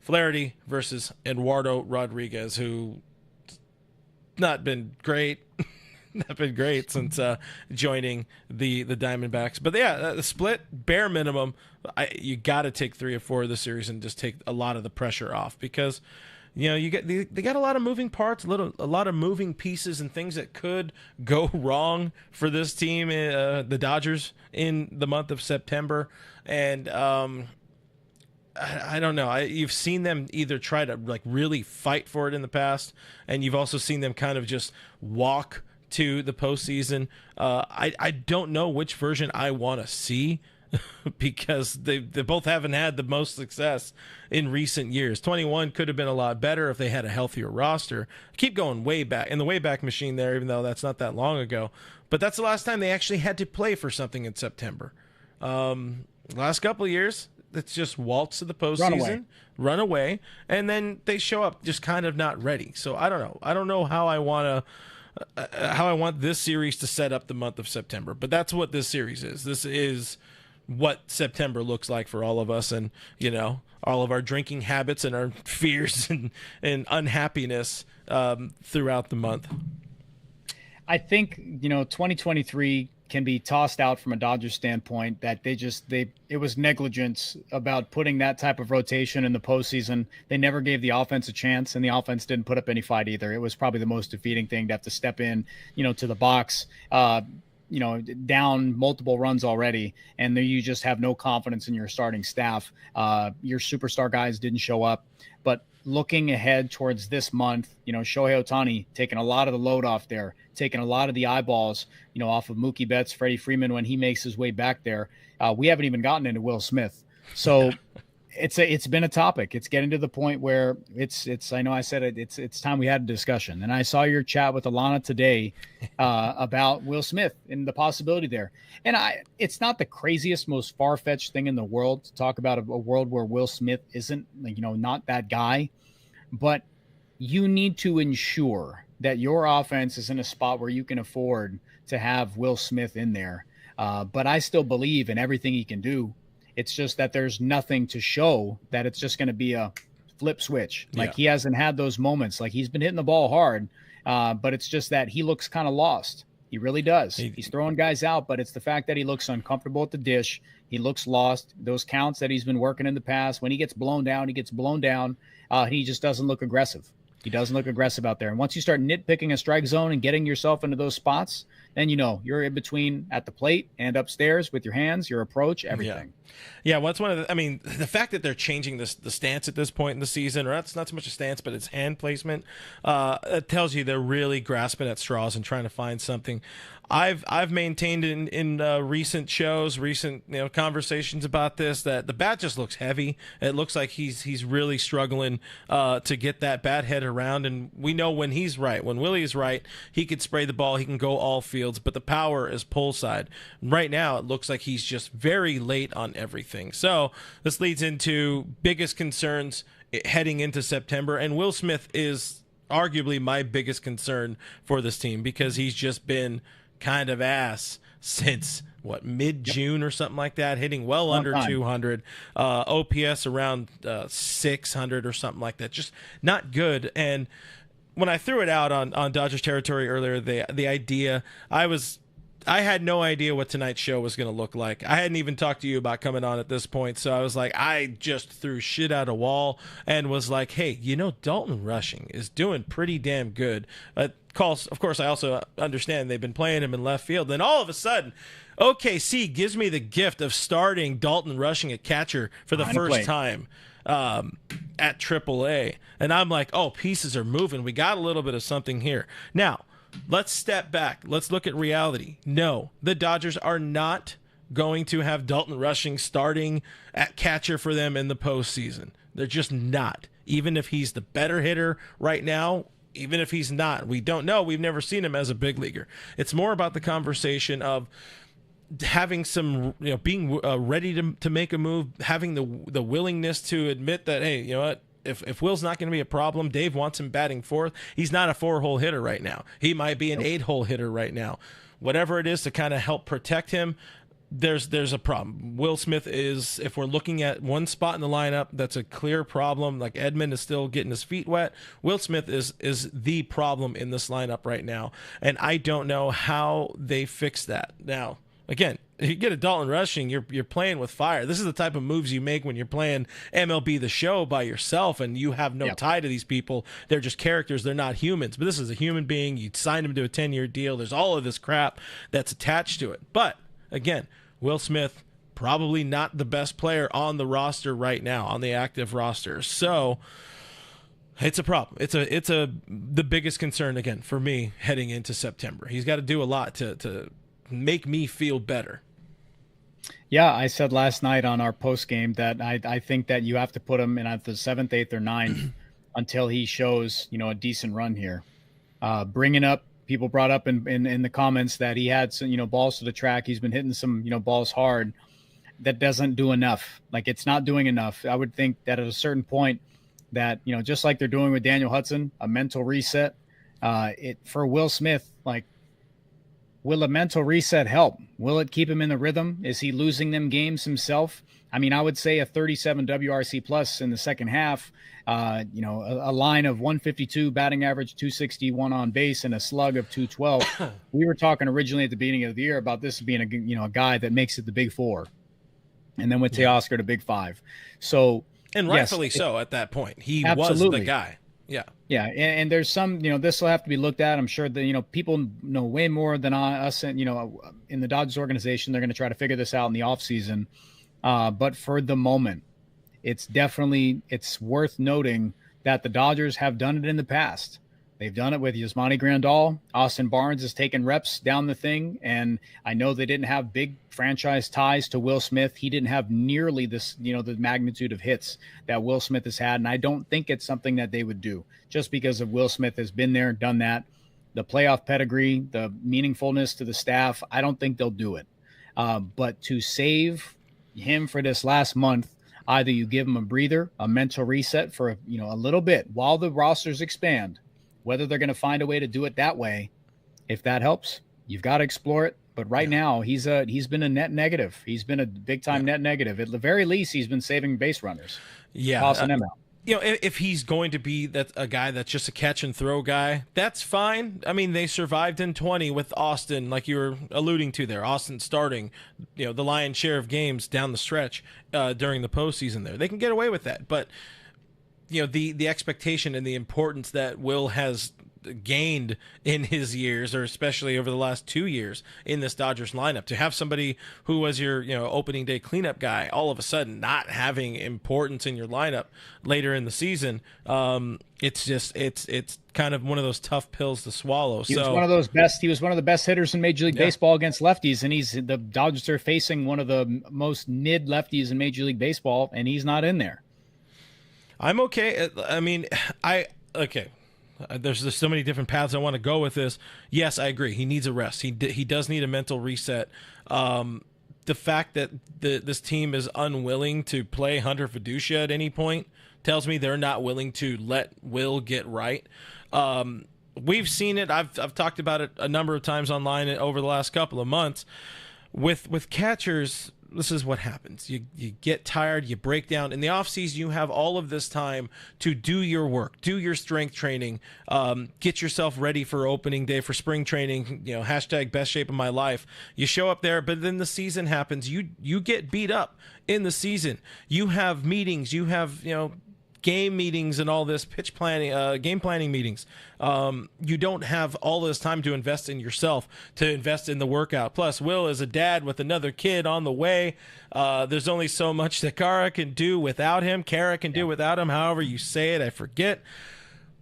Flaherty versus Eduardo Rodriguez, who not been great. Not been great since joining the Diamondbacks. But the split, bare minimum, you got to take 3 or 4 of the series and just take a lot of the pressure off, because they got a lot of moving parts, a lot of moving pieces and things that could go wrong for this team, the Dodgers, in the month of September. And I don't know. You've seen them either try to really fight for it in the past, and you've also seen them kind of just walk to the postseason. I don't know which version I want to see, because they both haven't had the most success in recent years. 21 could have been a lot better if they had a healthier roster. Keep going way back in the Wayback Machine there, even though that's not that long ago. But that's the last time they actually had to play for something in September. Last couple of years, it's just waltz to the postseason, run away, and then they show up just kind of not ready. So I don't know. I don't know how I want this series to set up the month of September, but that's what this series is. This is what September looks like for all of us, and all of our drinking habits and our fears and unhappiness throughout the month. I think 2023 can be tossed out from a Dodgers standpoint, that it was negligence about putting that type of rotation in the postseason. They never gave the offense a chance, and the offense didn't put up any fight either. It was probably the most defeating thing to have to step in, to the box, down multiple runs already, and you just have no confidence in your starting staff. Your superstar guys didn't show up. But looking ahead towards this month, Shohei Ohtani taking a lot of the load off there, taking a lot of the eyeballs, off of Mookie Betts, Freddie Freeman when he makes his way back there. We haven't even gotten into Will Smith. So it's been a topic. It's getting to the point where I know I said it's time we had a discussion. And I saw your chat with Alana today about Will Smith and the possibility there. And it's not the craziest, most far-fetched thing in the world to talk about a world where Will Smith isn't, not that guy. But you need to ensure that your offense is in a spot where you can afford to have Will Smith in there. But I still believe in everything he can do. It's just that there's nothing to show that it's just going to be a flip switch. He hasn't had those moments. He's been hitting the ball hard, but it's just that he looks kind of lost. He really does. He's throwing guys out, but it's the fact that he looks uncomfortable at the dish. He looks lost. Those counts that he's been working in the past, when he gets blown down, he gets blown down. He just doesn't look aggressive. He doesn't look aggressive out there. And once you start nitpicking a strike zone and getting yourself into those spots, then you're in between at the plate and upstairs with your hands, your approach, everything. Yeah, well, that's one of the fact that they're changing the stance at this point in the season, or that's not so much a stance, but it's hand placement, it tells you they're really grasping at straws and trying to find something. I've maintained in recent shows, conversations about this, that the bat just looks heavy. It looks like he's really struggling to get that bat head around. And we know when he's right, when Willie is right, he could spray the ball, he can go all fields, but the power is pull side. Right now, it looks like he's just very late on everything. So this leads into biggest concerns heading into September, and Will Smith is arguably my biggest concern for this team, because he's just been kind of ass since mid-June or something like that, hitting well under 200, OPS around 600 or something like that. Just not good. And when I threw it out on Dodgers territory earlier, the idea, I had no idea what tonight's show was going to look like. I hadn't even talked to you about coming on at this point, so I was like, I just threw shit at a wall and was like, hey, Dalton Rushing is doing pretty damn good. Of course, I also understand they've been playing him in left field. Then all of a sudden, OKC gives me the gift of starting Dalton Rushing at catcher for the first time at AAA. And I'm like, oh, pieces are moving. We got a little bit of something here. Now, let's step back. Let's look at reality. No, the Dodgers are not going to have Dalton Rushing starting at catcher for them in the postseason. They're just not. Even if he's the better hitter right now, even if he's not, we don't know. We've never seen him as a big leaguer. It's more about the conversation of having some, being ready to make a move, having the willingness to admit that, hey, you know what? If Will's not going to be a problem, Dave wants him batting fourth. He's not a 4-hole hitter right now. He might be an 8-hole hitter right now. Whatever it is to kind of help protect him, there's a problem. Will Smith is, if we're looking at one spot in the lineup, that's a clear problem. Like Edman is still getting his feet wet. Will Smith is the problem in this lineup right now. And I don't know how they fix that. Now, again, if you get a Dalton Rushing, you're playing with fire. This is the type of moves you make when you're playing MLB The Show by yourself and you have no tie to these people. They're just characters. They're not humans. But this is a human being. You signed him to a 10-year deal. There's all of this crap that's attached to it. But, again, Will Smith, probably not the best player on the roster right now, on the active roster. So it's a problem. It's the biggest concern, again, for me heading into September. He's got to do a lot to make me feel better. Yeah, I said last night on our post game that I think that you have to put him in at the 7th, 8th, or 9th until he shows, a decent run here. Bringing up, people brought up in the comments that he had some, balls to the track. He's been hitting some, balls hard. That doesn't do enough. Like, it's not doing enough. I would think that at a certain point that, just like they're doing with Daniel Hudson, a mental reset. For Will Smith, like, will a mental reset help? Will it keep him in the rhythm? Is he losing them games himself? I mean, I would say a 37 WRC plus in the second half, a line of 152 batting average, 261 on base, and a slug of 212. We were talking originally at the beginning of the year about this being a guy that makes it the big four, and then with Teoscar to big five. So, and rightfully so at that point, he absolutely was the guy. Yeah. Yeah. And there's some, this will have to be looked at. I'm sure that, people know way more than us. And, in the Dodgers organization, they're going to try to figure this out in the offseason. But for the moment, it's worth noting that the Dodgers have done it in the past. They've done it with Yasmani Grandal. Austin Barnes has taken reps down the thing. And I know they didn't have big franchise ties to Will Smith. He didn't have nearly this, the magnitude of hits that Will Smith has had. And I don't think it's something that they would do just because of Will Smith has been there, done that. The playoff pedigree, the meaningfulness to the staff, I don't think they'll do it. But to save him for this last month, either you give him a breather, a mental reset for, a little bit while the rosters expand. Whether they're going to find a way to do it that way, if that helps, you've got to explore it. But right now, he's been a net negative. He's been a big-time net negative. At the very least, he's been saving base runners. Yeah. Tossing them out. If he's going to be a guy that's just a catch-and-throw guy, that's fine. I mean, they survived in 20 with Austin, like you were alluding to there. Austin starting, the lion's share of games down the stretch during the postseason there. They can get away with that. But the expectation and the importance that Will has gained in his years, or especially over the last 2 years in this Dodgers lineup, to have somebody who was your opening day cleanup guy all of a sudden not having importance in your lineup later in the season, it's kind of one of those tough pills to swallow. He was one of the best hitters in Major League Baseball against lefties, and the Dodgers are facing one of the most mid lefties in Major League Baseball, and he's not in there. I'm okay. I mean, there's so many different paths I want to go with this. Yes, I agree. He needs a rest. He does need a mental reset. The fact that this team is unwilling to play Hunter Fiducia at any point tells me they're not willing to let Will get right. we've seen it. I've talked about it a number of times online over the last couple of months. With catchers, this is what happens. You get tired, you break down. In the offseason, you have all of this time to do your work, do your strength training, get yourself ready for opening day, for spring training, hashtag best shape of my life. You show up there, but then the season happens. You get beat up in the season. You have meetings, you have, game meetings and all this pitch planning, game planning meetings. You don't have all this time to invest in yourself, to invest in the workout. Plus, Will is a dad with another kid on the way. There's only so much that Kara can do without him. Kara can do without him, however you say it, I forget.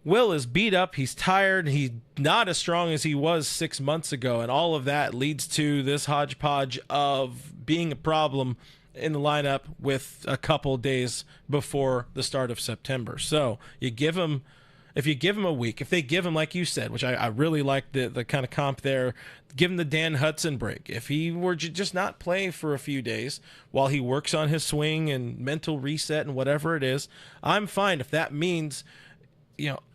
Will is beat up. He's tired. He's not as strong as he was 6 months ago. And all of that leads to this hodgepodge of being a problem in the lineup with a couple days before the start of September. So if you give him a week, if they give him, like you said, which I really like the kind of comp there, give him the Dan Hudson break. If he were to just not play for a few days while he works on his swing and mental reset and whatever it is, I'm fine. If that means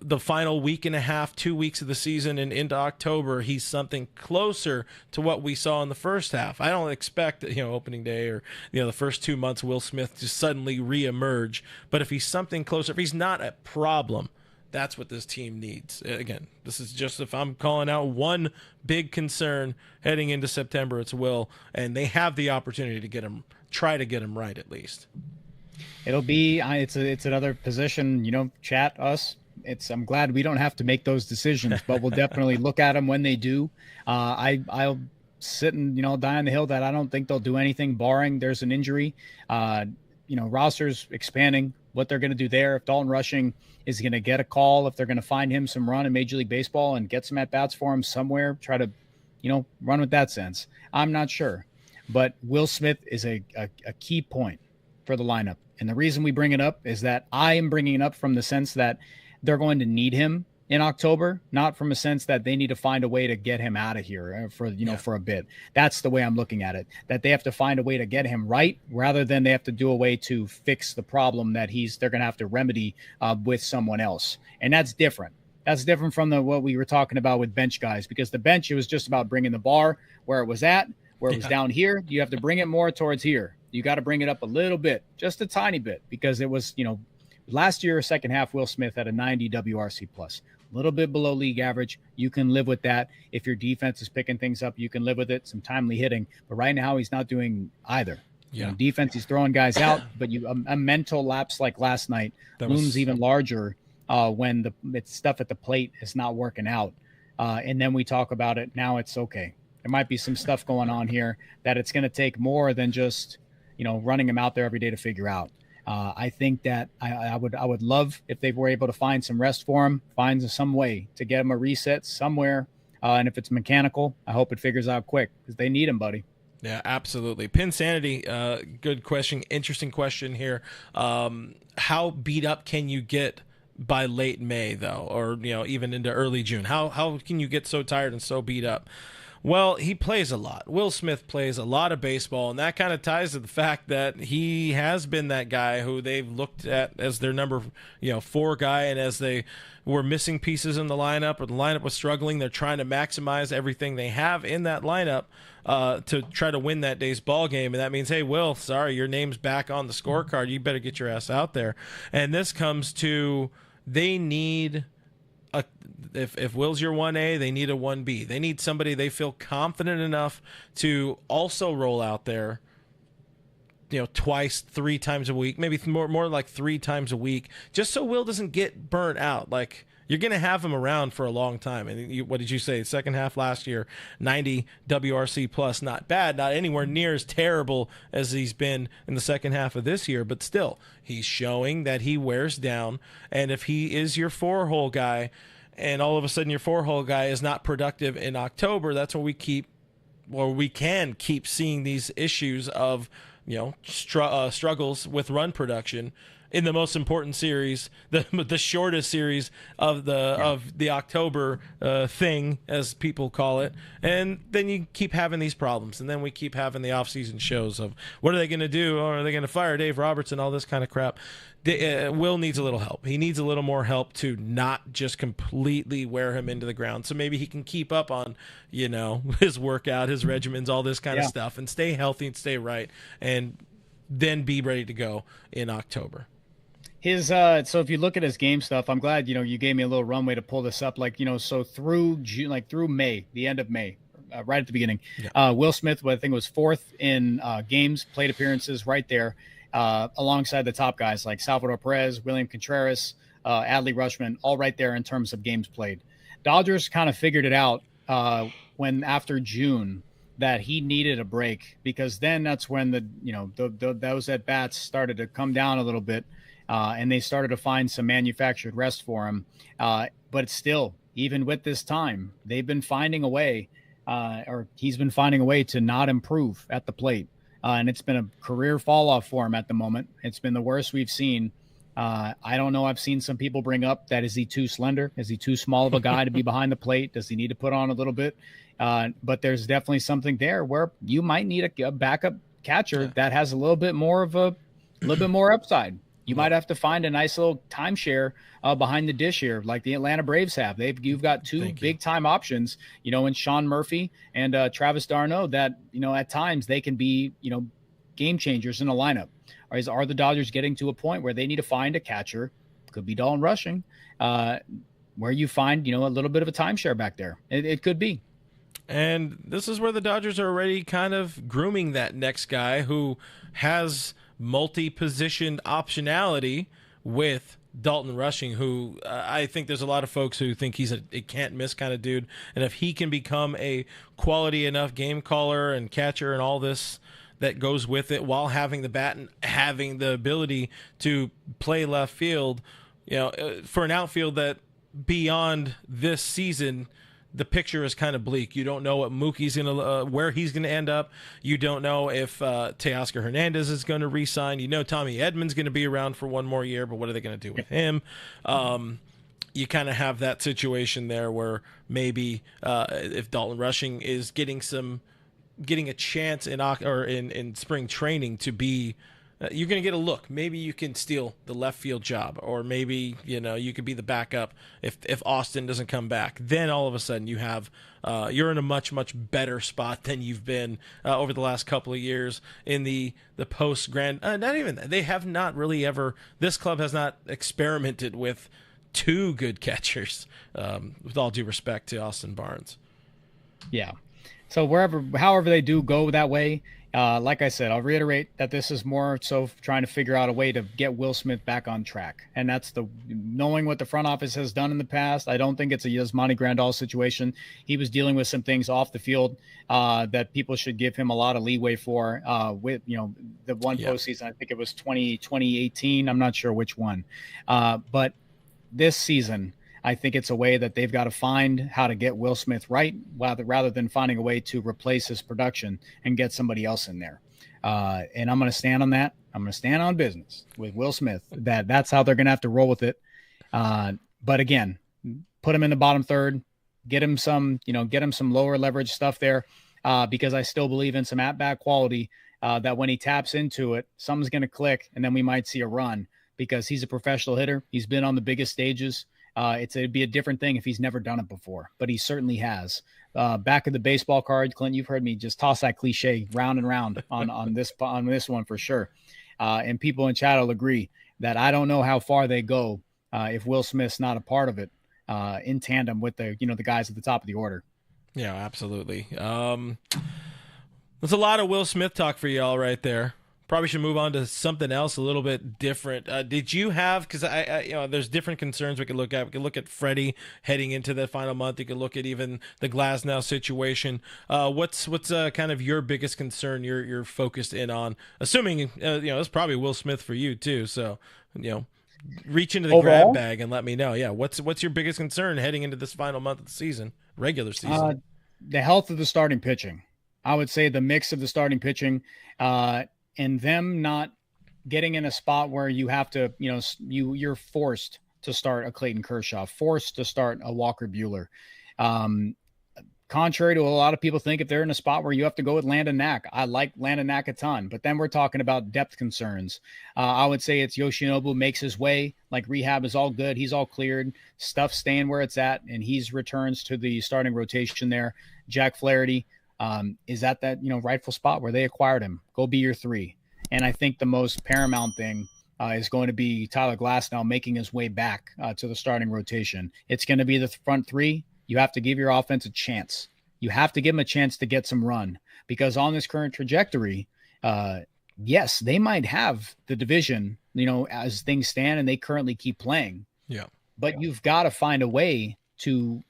the final week and a half, 2 weeks of the season and into October, he's something closer to what we saw in the first half. I don't expect, opening day or, the first 2 months, Will Smith to suddenly reemerge. But if he's something closer, if he's not a problem, that's what this team needs. Again, this is just if I'm calling out one big concern heading into September, it's Will. And they have the opportunity to try to get him right at least. It'll be, it's another position, chat us. I'm glad we don't have to make those decisions, but we'll definitely look at them when they do. I'll sit and, die on the hill that I don't think they'll do anything barring there's an injury. Roster's expanding, what they're going to do there. If Dalton Rushing is going to get a call, if they're going to find him some run in Major League Baseball and get some at-bats for him somewhere, try to, run with that sense. I'm not sure. But Will Smith is a key point for the lineup. And the reason we bring it up is that I am bringing it up from the sense that they're going to need him in October, not from a sense that they need to find a way to get him out of here for a bit. That's the way I'm looking at it, that they have to find a way to get him right rather than they have to do a way to fix the problem that they're going to have to remedy with someone else. And that's different. That's different from what we were talking about with bench guys, because the bench, it was just about bringing the bar where it was at, where it was down here. You have to bring it more towards here. You got to bring it up a little bit, just a tiny bit, because it was, last year, second half, Will Smith had a 90 WRC plus, a little bit below league average. You can live with that. If your defense is picking things up, you can live with it. Some timely hitting, but right now he's not doing either. Yeah. Defense, he's throwing guys out, but a mental lapse like last night looms even larger when it's stuff at the plate is not working out. And then we talk about it. Now it's okay. There might be some stuff going on here that it's going to take more than just, running him out there every day to figure out. I think that I would love if they were able to find some rest for him, find some way to get him a reset somewhere. And if it's mechanical, I hope it figures out quick because they need him, buddy. Yeah, absolutely. Pin Sanity, good question. Interesting question here. How beat up can you get by late May, though, or even into early June? How can you get so tired and so beat up? Well, he plays a lot. Will Smith plays a lot of baseball, and that kind of ties to the fact that he has been that guy who they've looked at as their number 4 guy, and as they were missing pieces in the lineup or the lineup was struggling, they're trying to maximize everything they have in that lineup to try to win that day's ball game. And that means, hey, Will, sorry, your name's back on the scorecard. You better get your ass out there. And this comes to they need if Will's your 1A, they need a 1B. They need somebody they feel confident enough to also roll out there, twice, 3 times a week, maybe more like 3 times a week, just so Will doesn't get burnt out. Like, you're going to have him around for a long time. And what did you say? Second half last year, 90 WRC plus, not bad, not anywhere near as terrible as he's been in the second half of this year, but still, he's showing that he wears down. And if he is your 4-hole guy, and all of a sudden your 4-hole guy is not productive in October, that's where we can keep seeing these issues of struggles with run production. in the most important series, the shortest series of the October thing, as people call it, and then you keep having these problems, and then we keep having the offseason shows of what are they going to do, or are they going to fire Dave Roberts and all this kind of crap. Will needs a little help. He needs a little more help to not just completely wear him into the ground, so maybe he can keep up on his workout, his regimens, all this kind of stuff, and stay healthy and stay right, and then be ready to go in October. So if you look at his game stuff, I'm glad you gave me a little runway to pull this up. So through June, through May, the end of May, right at the beginning, Will Smith, I think, was fourth in games, plate appearances, right there, alongside the top guys like Salvador Perez, William Contreras, Adley Rutschman, all right there in terms of games played. Dodgers kind of figured it out when after June that he needed a break, because then that's when those at bats started to come down a little bit. And they started to find some manufactured rest for him. But still, even with this time, they've been finding a way, or he's been finding a way to not improve at the plate. And it's been a career fall off for him at the moment. It's been the worst we've seen. I don't know. I've seen some people bring up that, is he too slender? Is he too small of a guy to be behind the plate? Does he need to put on a little bit? But there's definitely something there where you might need a backup catcher that has a little bit more upside. You might have to find a nice little timeshare behind the dish here, like the Atlanta Braves have. You've got two big-time options, in Sean Murphy and Travis d'Arnaud that, at times they can be, game changers in a lineup. Are the Dodgers getting to a point where they need to find a catcher, could be Dalton Rushing, where you find, a little bit of a timeshare back there? It could be. And this is where the Dodgers are already kind of grooming that next guy who has multi-position optionality with Dalton Rushing, who I think there's a lot of folks who think he's a can't-miss kind of dude. And if he can become a quality enough game caller and catcher and all this that goes with it while having the bat and having the ability to play left field, for an outfield that beyond this season, the picture is kind of bleak. You don't know what Mookie's gonna, where he's gonna end up. You don't know if Teoscar Hernandez is going to re-sign. Tommy Edman's going to be around for one more year, but what are they going to do with him? You kind of have that situation there where maybe if Dalton Rushing is getting a chance in spring training to be. You're going to get a look. Maybe you can steal the left field job, or maybe you could be the backup if Austin doesn't come back. Then all of a sudden you're in a much better spot than you've been over the last couple of years in the post grand. Not even that. They have not really ever. This club has not experimented with two good catchers. With all due respect to Austin Barnes. Yeah. So however they do go that way. Like I said, I'll reiterate that this is more so trying to figure out a way to get Will Smith back on track. And that's knowing what the front office has done in the past. I don't think it's a Yasmani Grandal situation. He was dealing with some things off the field that people should give him a lot of leeway for with, the one postseason. I think it was 2018. I'm not sure which one. But this season, I think it's a way that they've got to find how to get Will Smith right, rather than finding a way to replace his production and get somebody else in there. And I'm going to stand on that. I'm going to stand on business with Will Smith. That's how they're going to have to roll with it. But again, put him in the bottom third, get him some lower leverage stuff there, because I still believe in some at-bat quality that when he taps into it, something's going to click, and then we might see a run, because he's a professional hitter. He's been on the biggest stages. It'd be a different thing if he's never done it before, but he certainly has. Back of the baseball card, Clint, you've heard me just toss that cliche round and round on this one for sure. And people in chat will agree that I don't know how far they go if Will Smith's not a part of it in tandem with the guys at the top of the order. Yeah, absolutely. There's a lot of Will Smith talk for y'all right there. Probably should move on to something else a little bit different. Did you have, because there's different concerns we could look at. We could look at Freddie heading into the final month. You could look at even the Glasnow situation. What's kind of your biggest concern you're focused in on? Assuming it's probably Will Smith for you too. So reach into the overall grab bag and let me know. Yeah, what's your biggest concern heading into this final month of the season, regular season? The health of the starting pitching. I would say the mix of the starting pitching. And them not getting in a spot where you have to, you're forced to start a Clayton Kershaw, forced to start a Walker Buehler. Contrary to what a lot of people think, if they're in a spot where you have to go with Landon Knack, I like Landon Knack a ton, but then we're talking about depth concerns. I would say it's Yoshinobu makes his way, like rehab is all good. He's all cleared, stuff staying where it's at, and he's returns to the starting rotation there. Jack Flaherty is at that, rightful spot where they acquired him. Go be your 3. And I think the most paramount thing is going to be Tyler Glasnow making his way back to the starting rotation. It's going to be the front 3. You have to give your offense a chance. You have to give them a chance to get some run, because on this current trajectory, yes, they might have the division, as things stand, and they currently keep playing. Yeah. But you've got to find a way to,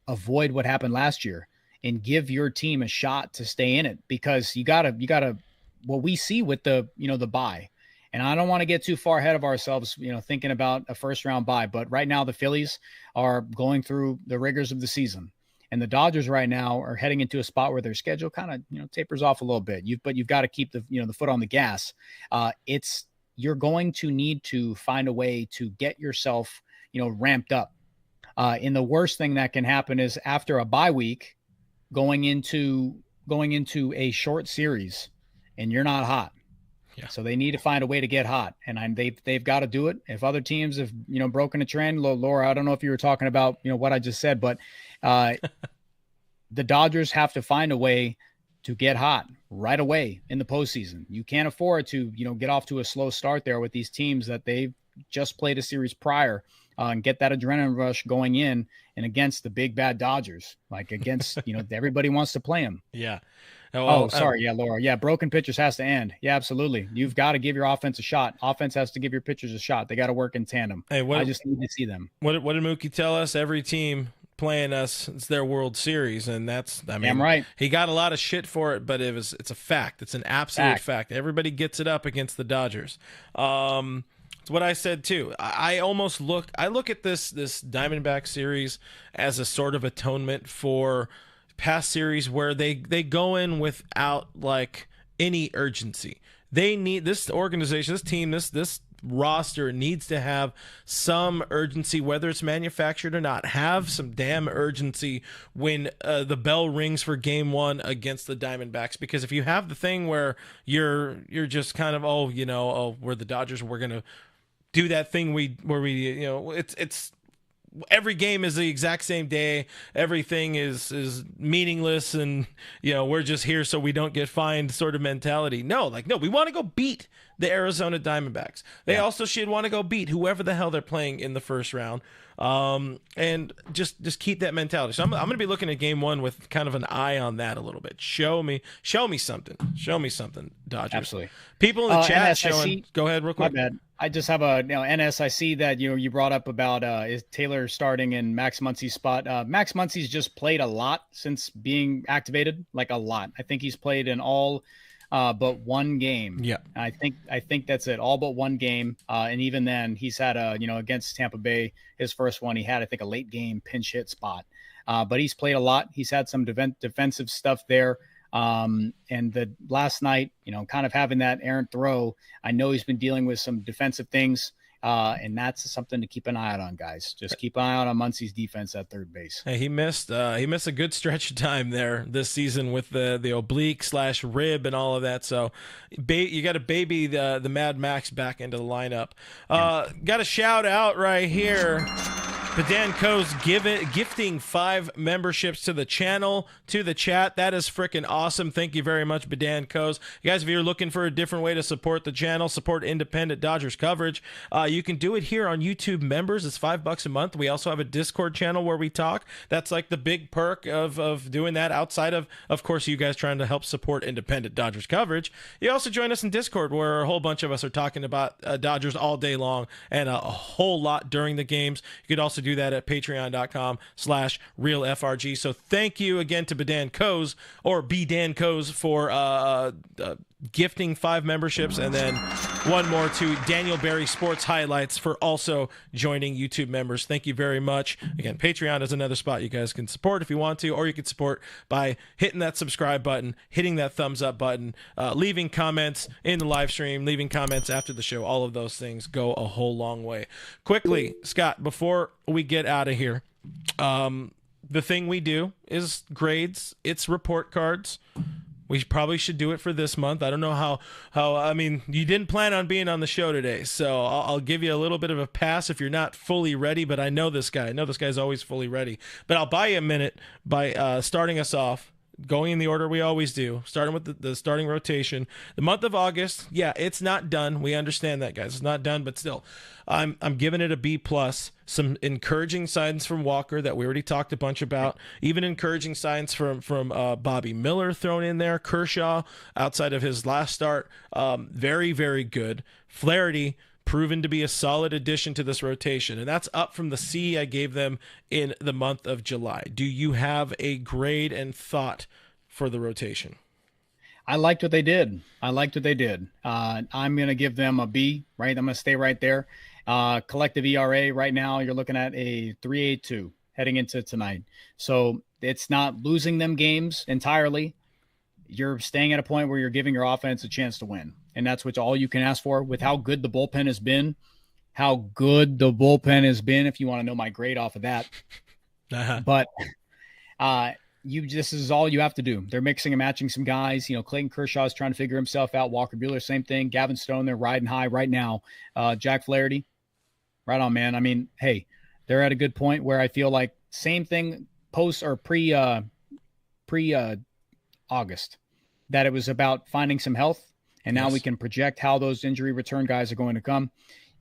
avoid what happened last year and give your team a shot to stay in it, because you gotta, what we see with the, the bye. And I don't want to get too far ahead of ourselves, thinking about a first round bye. But right now, the Phillies are going through the rigors of the season. And the Dodgers right now are heading into a spot where their schedule kind of, tapers off a little bit. But you've got to keep the, the foot on the gas. You're going to need to find a way to get yourself, ramped up. And the worst thing that can happen is after a bye week, going into a short series, and you're not hot. Yeah. So they need to find a way to get hot, and they've got to do it. If other teams have broken a trend, Laura, I don't know if you were talking about what I just said, but the Dodgers have to find a way to get hot right away in the postseason. You can't afford to get off to a slow start there with these teams that they've just played a series prior, and get that adrenaline rush going in and against the big bad Dodgers, like against everybody wants to play them. Yeah. Sorry. Yeah, Laura. Yeah, broken pitchers has to end. Yeah, absolutely. You've got to give your offense a shot. Offense has to give your pitchers a shot. They got to work in tandem. Hey, I just need to see them. What did Mookie tell us? Every team playing us, it's their World Series, and that's, damn right. He got a lot of shit for it, but it's a fact. It's an absolute fact. Everybody gets it up against the Dodgers. It's what I said too. I look at this Diamondback series as a sort of atonement for past series where they go in without like any urgency. They need this organization, this team, this roster needs to have some urgency, whether it's manufactured or not. Have some damn urgency when the bell rings for Game 1 against the Diamondbacks. Because if you have the thing where you're just kind of we're the Dodgers, we're gonna do that thing where we it's every game is the exact same day. Everything is meaningless, and we're just here so we don't get fined sort of mentality. No, we want to go beat the Arizona Diamondbacks. They also should want to go beat whoever the hell they're playing in the first round. And just keep that mentality. So I'm going to be looking at Game 1 with kind of an eye on that a little bit. Show me something, Dodgers. Absolutely. People in the chat showing. Go ahead, real quick. My bad. I just have a NS. I see that you brought up about is Taylor starting in Max Muncy's spot. Max Muncy's just played a lot since being activated, like a lot. I think he's played in all but one game. Yeah, I think that's it. All but one game, and even then, he's had against Tampa Bay, his first one, he had I think a late game pinch hit spot. But he's played a lot. He's had some defensive stuff there. And the last night, kind of having that errant throw, I know he's been dealing with some defensive things. And that's something to keep an eye out on, guys. Just keep an eye out on Muncy's defense at third base. Hey, he missed a good stretch of time there this season with the oblique / rib and all of that. So you got to baby the Mad Max back into the lineup. Got a shout out right here. Padan Co's gifting 5 memberships to the channel, to the chat. That is freaking awesome. Thank you very much, Padan Co's. You guys, if you're looking for a different way to support the channel, support independent Dodgers coverage, you can do it here on YouTube members. It's $5 a month. We also have a Discord channel where we talk. That's like the big perk of doing that outside of course, you guys trying to help support independent Dodgers coverage. You also join us in Discord where a whole bunch of us are talking about Dodgers all day long and a whole lot during the games. You could also do that at patreon.com/realfrg. So thank you again to Badan Coz or B Dan Coz for gifting 5 memberships, and then one more to Daniel Berry Sports Highlights for also joining YouTube members. Thank you very much. Again, Patreon is another spot you guys can support if you want to, or you can support by hitting that subscribe button, hitting that thumbs up button, leaving comments in the live stream, leaving comments after the show. All of those things go a whole long way. Quickly, Scott, before we get out of here, the thing we do is grades. It's report cards. We probably should do it for this month. I don't know how I mean, you didn't plan on being on the show today, so I'll give you a little bit of a pass if you're not fully ready, but I know this guy. I know this guy's always fully ready. But I'll buy you a minute by starting us off, going in the order we always do, starting with the starting rotation. The month of August, yeah, it's not done. We understand that, guys. It's not done, but still, I'm giving it a B+. Some encouraging signs from Walker that we already talked a bunch about. Even encouraging signs from Bobby Miller thrown in there. Kershaw, outside of his last start, very, very good. Flaherty, proven to be a solid addition to this rotation, and that's up from the C I gave them in the month of July. Do you have a grade and thought for the rotation? I liked what they did. I'm going to give them a B, right? I'm going to stay right there. Collective ERA right now, you're looking at a 3.82 heading into tonight. So it's not losing them games entirely. You're staying at a point where you're giving your offense a chance to win. And that's what all you can ask for with how good the bullpen has been. If you want to know my grade off of that. But this is all you have to do. They're mixing and matching some guys. Clayton Kershaw is trying to figure himself out. Walker Buehler, same thing. Gavin Stone, they're riding high right now. Jack Flaherty, right on, man. I mean, hey, they're at a good point where I feel like same thing post or pre August, that it was about finding some health. And now we can project how those injury return guys are going to come.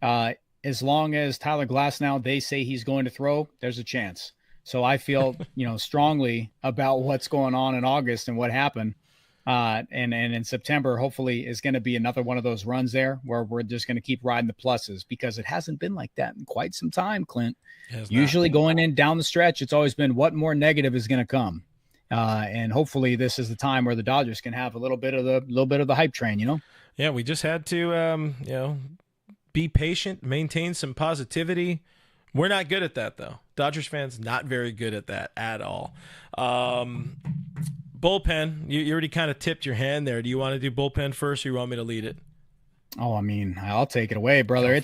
As long as Tyler Glasnow, they say he's going to throw, there's a chance. So I feel, strongly about what's going on in August and what happened. And in September, hopefully, is going to be another one of those runs there where we're just going to keep riding the pluses, because it hasn't been like that in quite some time, Clint. Usually going in down the stretch, it's always been what more negative is going to come. And hopefully this is the time where the Dodgers can have a little bit of the hype train, Yeah, we just had to, be patient, maintain some positivity. We're not good at that, though. Dodgers fans, not very good at that at all. Bullpen, you already kind of tipped your hand there. Do you want to do bullpen first, or you want me to lead it? Oh, I mean, I'll take it away, brother. They're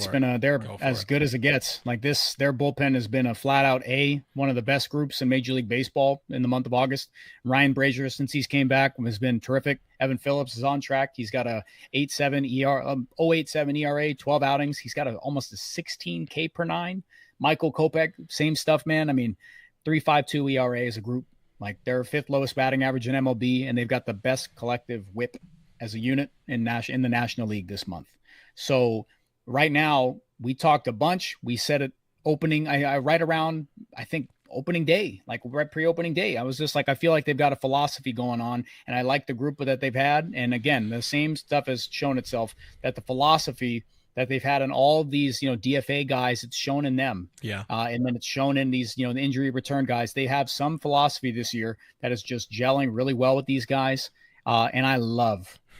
as good as it gets. Like this, their bullpen has been a flat out A, one of the best groups in Major League Baseball in the month of August. Ryan Brazier, since he's came back, has been terrific. Evan Phillips is on track. He's got a 0.87 ERA, 12 outings. He's got almost a 16 K per 9. Michael Kopech, same stuff, man. I mean, 3.52 ERA as a group. Like, they're 5th lowest batting average in MLB, and they've got the best collective whip as a unit in the National League this month. So right now, we talked a bunch. We said it opening, right around, I think, opening day, like right pre-opening day. I was just like, I feel like they've got a philosophy going on, and I like the group that they've had. And again, the same stuff has shown itself, that the philosophy that they've had in all of these, DFA guys, it's shown in them. Yeah. And then it's shown in these, the injury return guys. They have some philosophy this year that is just gelling really well with these guys. And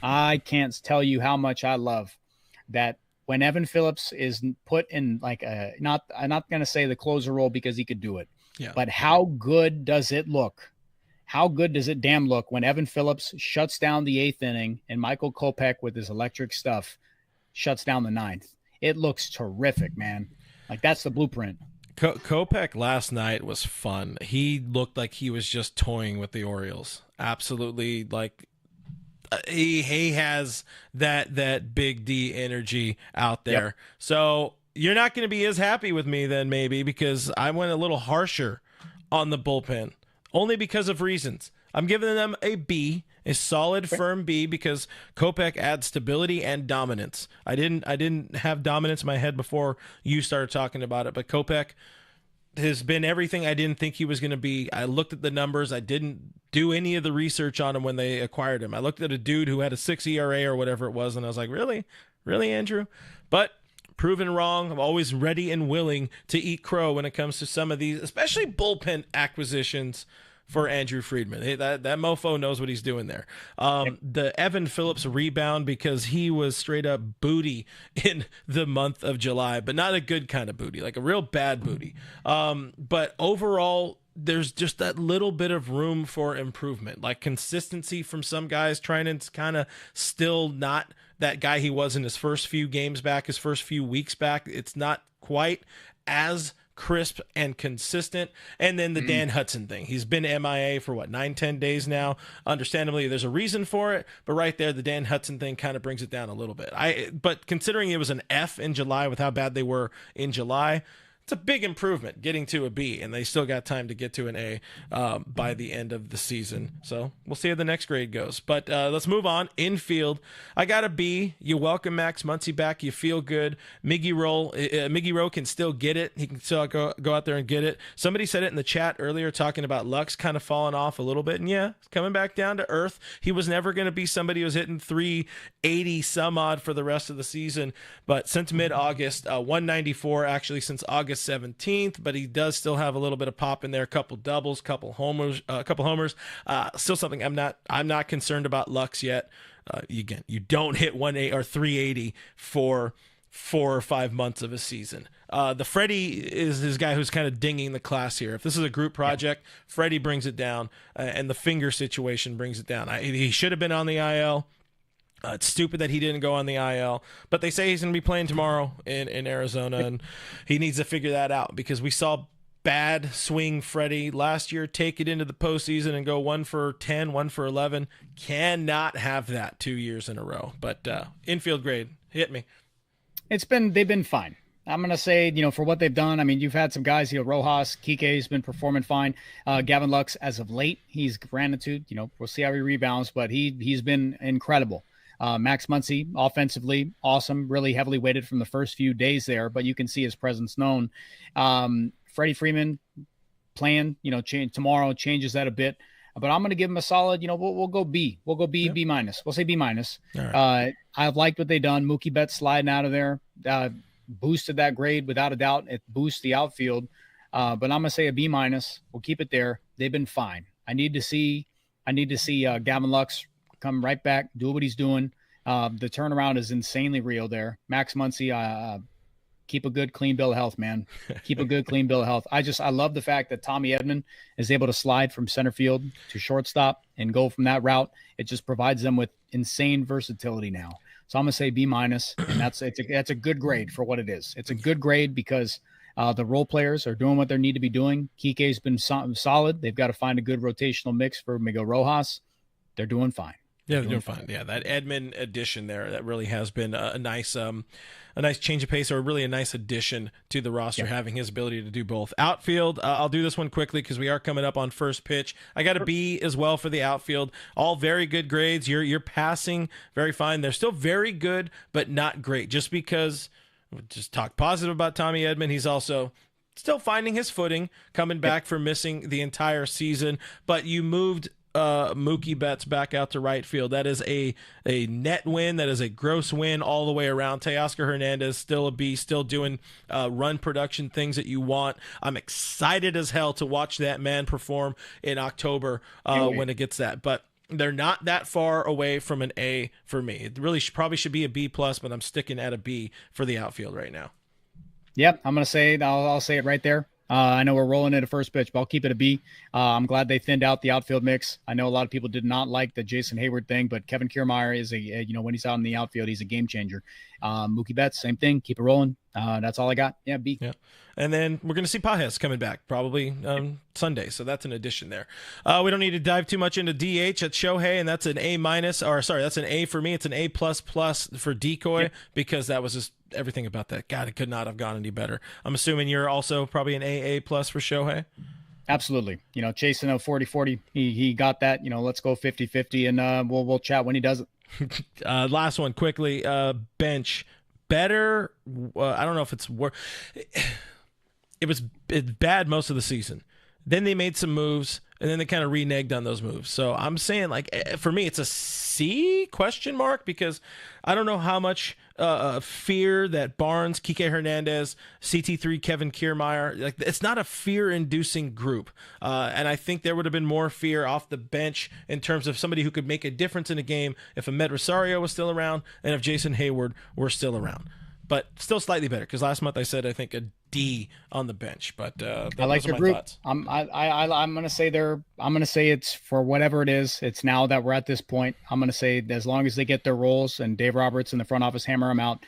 I can't tell you how much I love that when Evan Phillips is put in like I'm not going to say the closer role because he could do it. Yeah. But how good does it look? How good does it damn look when Evan Phillips shuts down the 8th inning and Michael Kopech with his electric stuff shuts down the 9th? It looks terrific, man. Like, that's the blueprint. Kopech last night was fun. He looked like he was just toying with the Orioles. Absolutely, like he has that big D energy out there. Yep. So you're not going to be as happy with me then, maybe, because I went a little harsher on the bullpen, only because of reasons. I'm giving them a B, a solid, firm B, because Kopech adds stability and dominance. I didn't have dominance in my head before you started talking about it, but Kopech has been everything I didn't think he was going to be. I looked at the numbers. I didn't do any of the research on him when they acquired him. I looked at a dude who had a 6 ERA or whatever it was, and I was like, really, Andrew? But proven wrong. I'm always ready and willing to eat crow when it comes to some of these, especially bullpen acquisitions. for Andrew Friedman. That mofo knows what he's doing there. The Evan Phillips rebound, because he was straight up booty in the month of July, but not a good kind of booty, like a real bad booty. But overall, there's just that little bit of room for improvement, like consistency from some guys. Trinan's kind of still not that guy he was in his first few games back, his first few weeks back. It's not quite as crisp and consistent. And then the Dan Hudson thing. He's been MIA for 9-10 days now. Understandably, there's a reason for it, but right there, the Dan Hudson thing kind of brings it down a little bit. But considering it was an F in July with how bad they were in July, it's a big improvement getting to a B, and they still got time to get to an A by the end of the season. So we'll see how the next grade goes. But let's move on. Infield, I got a B. You welcome Max Muncy back. You feel good. Miggy Rowe can still get it. He can still go out there and get it. Somebody said it in the chat earlier, talking about Lux kind of falling off a little bit. And yeah, coming back down to earth. He was never going to be somebody who was hitting 380 some odd for the rest of the season. But since mid-August, 194 actually since August 17th, but he does still have a little bit of pop in there, a couple doubles, couple homers. Still something I'm not concerned about Lux yet. Again, you don't hit 180 or 380 for 4 or 5 months of a season. The Freddie is this guy who's kind of dinging the class here. If this is a group project, Freddie brings it down, and the finger situation brings it down. He should have been on the IL. It's stupid that he didn't go on the IL, but they say he's going to be playing tomorrow in Arizona, and he needs to figure that out, because we saw bad swing Freddie last year take it into the postseason and go 1 for 10, 1 for 11. Cannot have that 2 years in a row. But infield grade, hit me. They've been fine. I'm going to say, for what they've done, I mean, you've had some guys, Rojas, Kike's been performing fine. Gavin Lux, as of late, he's gratitude. We'll see how he rebounds, but he's been incredible. Max Muncy, offensively, awesome, really heavily weighted from the first few days there, but you can see his presence known. Freddie Freeman playing, tomorrow changes that a bit, but I'm going to give him a solid, we'll go B. We'll go B, yeah. B minus. We'll say B minus. Right. I've liked what they've done. Mookie Betts sliding out of there, boosted that grade without a doubt. It boosts the outfield, but I'm going to say a B minus. We'll keep it there. They've been fine. I need to see Gavin Lux come right back, do what he's doing. The turnaround is insanely real there. Max Muncy, keep a good, clean bill of health, man. Keep a good, clean bill of health. I love the fact that Tommy Edman is able to slide from center field to shortstop and go from that route. It just provides them with insane versatility now. So I'm going to say B minus, and that's a good grade for what it is. It's a good grade because the role players are doing what they need to be doing. Kike's been solid. They've got to find a good rotational mix for Miguel Rojas. They're doing fine. Yeah, they're doing fine. Yeah, that Edman addition there, that really has been a nice change of pace, or really a nice addition to the roster, having his ability to do both. Outfield, I'll do this one quickly because we are coming up on first pitch. I got a B as well for the outfield. All very good grades. You're passing very fine. They're still very good, but not great. Just because, just talk positive about Tommy Edman. He's also still finding his footing, coming back from missing the entire season. But you moved Mookie Betts back out to right field. That is a net win. That is a gross win all the way around. Teoscar Hernandez, still a B, still doing run production things that you want. I'm excited as hell to watch that man perform in October when it gets that. But they're not that far away from an A for me. It really probably should be a B+, but I'm sticking at a B for the outfield right now. Yep, I'm going to say, I'll say it right there. I know we're rolling into first pitch, but I'll keep it a B. I'm glad they thinned out the outfield mix. I know a lot of people did not like the Jason Heyward thing, but Kevin Kiermaier is when he's out in the outfield, he's a game changer. Mookie Betts, same thing. Keep it rolling. That's all I got. Yeah, B. Yeah. And then we're going to see Pages coming back probably Sunday. So that's an addition there. We don't need to dive too much into DH at Shohei, and that's an A-, that's an A for me. It's an A++ for Decoy because that was just everything about that. God, it could not have gone any better. I'm assuming you're also probably an A+ for Shohei. Absolutely. chasing a 40-40. He got that. Let's go 50-50, and we'll chat when he does it. Last one quickly. Bench better. I don't know if it's worse. It's bad most of the season. Then they made some moves, and then they kind of reneged on those moves. So I'm saying, like, for me, it's a C question mark, because I don't know how much fear that Barnes, Kike Hernandez, CT3, Kevin Kiermaier, like, it's not a fear-inducing group. And I think there would have been more fear off the bench in terms of somebody who could make a difference in a game if Ahmed Rosario was still around and if Jason Heyward were still around. But still slightly better, because last month I said I think a D on the bench. But I like your group. Thoughts. I'm gonna say it's for whatever it is. It's now that we're at this point. I'm gonna say as long as they get their roles and Dave Roberts in the front office hammer them out,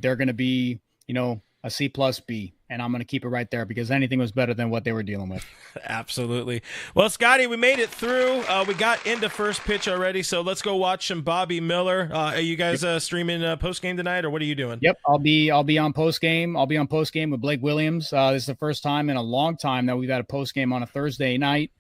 they're gonna be, a C plus B. And I'm going to keep it right there, because anything was better than what they were dealing with. Absolutely. Well, Scotty, we made it through. We got into first pitch already, so let's go watch some Bobby Miller. Are you guys streaming post game tonight, or what are you doing? Yep, I'll be on post game. I'll be on post game with Blake Williams. This is the first time in a long time that we've had a post game on a Thursday night,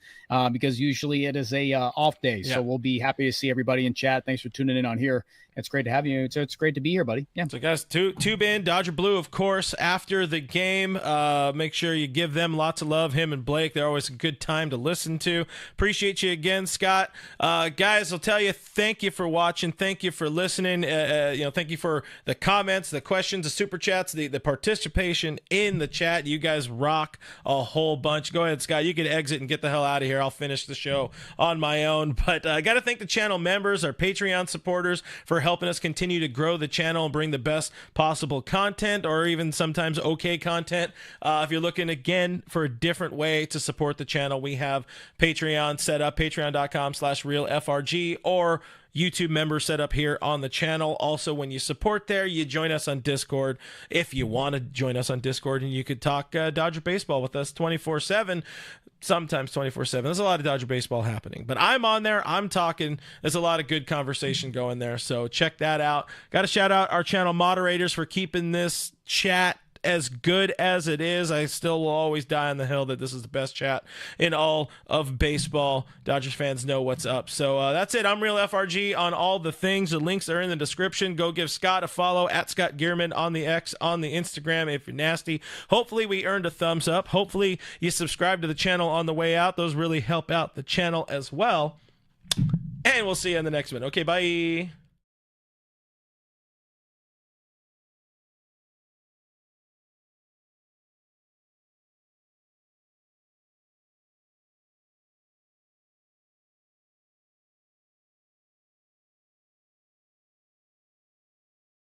because usually it is a off day. So we'll be happy to see everybody in chat. Thanks for tuning in on here. It's great to have you. It's great to be here, buddy. Yeah. So, guys, tube in Dodger Blue, of course, after the game. Make sure you give them lots of love, him and Blake. They're always a good time to listen to. Appreciate you again, Scott. Guys, I'll tell you, thank you for watching. Thank you for listening. Thank you for the comments, the questions, the super chats, the participation in the chat. You guys rock a whole bunch. Go ahead, Scott. You can exit and get the hell out of here. I'll finish the show on my own. But I got to thank the channel members, our Patreon supporters, for helping us continue to grow the channel and bring the best possible content, or even sometimes okay content. If you're looking again for a different way to support the channel, we have Patreon set up, patreon.com/realfrg, or YouTube member set up here on the channel. Also, when you support there, you join us on Discord. If you want to join us on Discord, and you could talk Dodger baseball with us 24/7, sometimes 24/7. There's a lot of Dodger baseball happening, but I'm on there. I'm talking. There's a lot of good conversation going there, so check that out. Got to shout out our channel moderators for keeping this chat as good as it is. I still will always die on the hill that this is the best chat in all of baseball. Dodgers fans know what's up. So that's it. I'm Real FRG on all the things. The links are in the description. Go give Scott a follow at Scott Geirman on the X, on the Instagram if you're nasty. Hopefully we earned a thumbs up. Hopefully you subscribe to the channel on the way out. Those really help out the channel as well. And we'll see you in the next one. Okay, bye.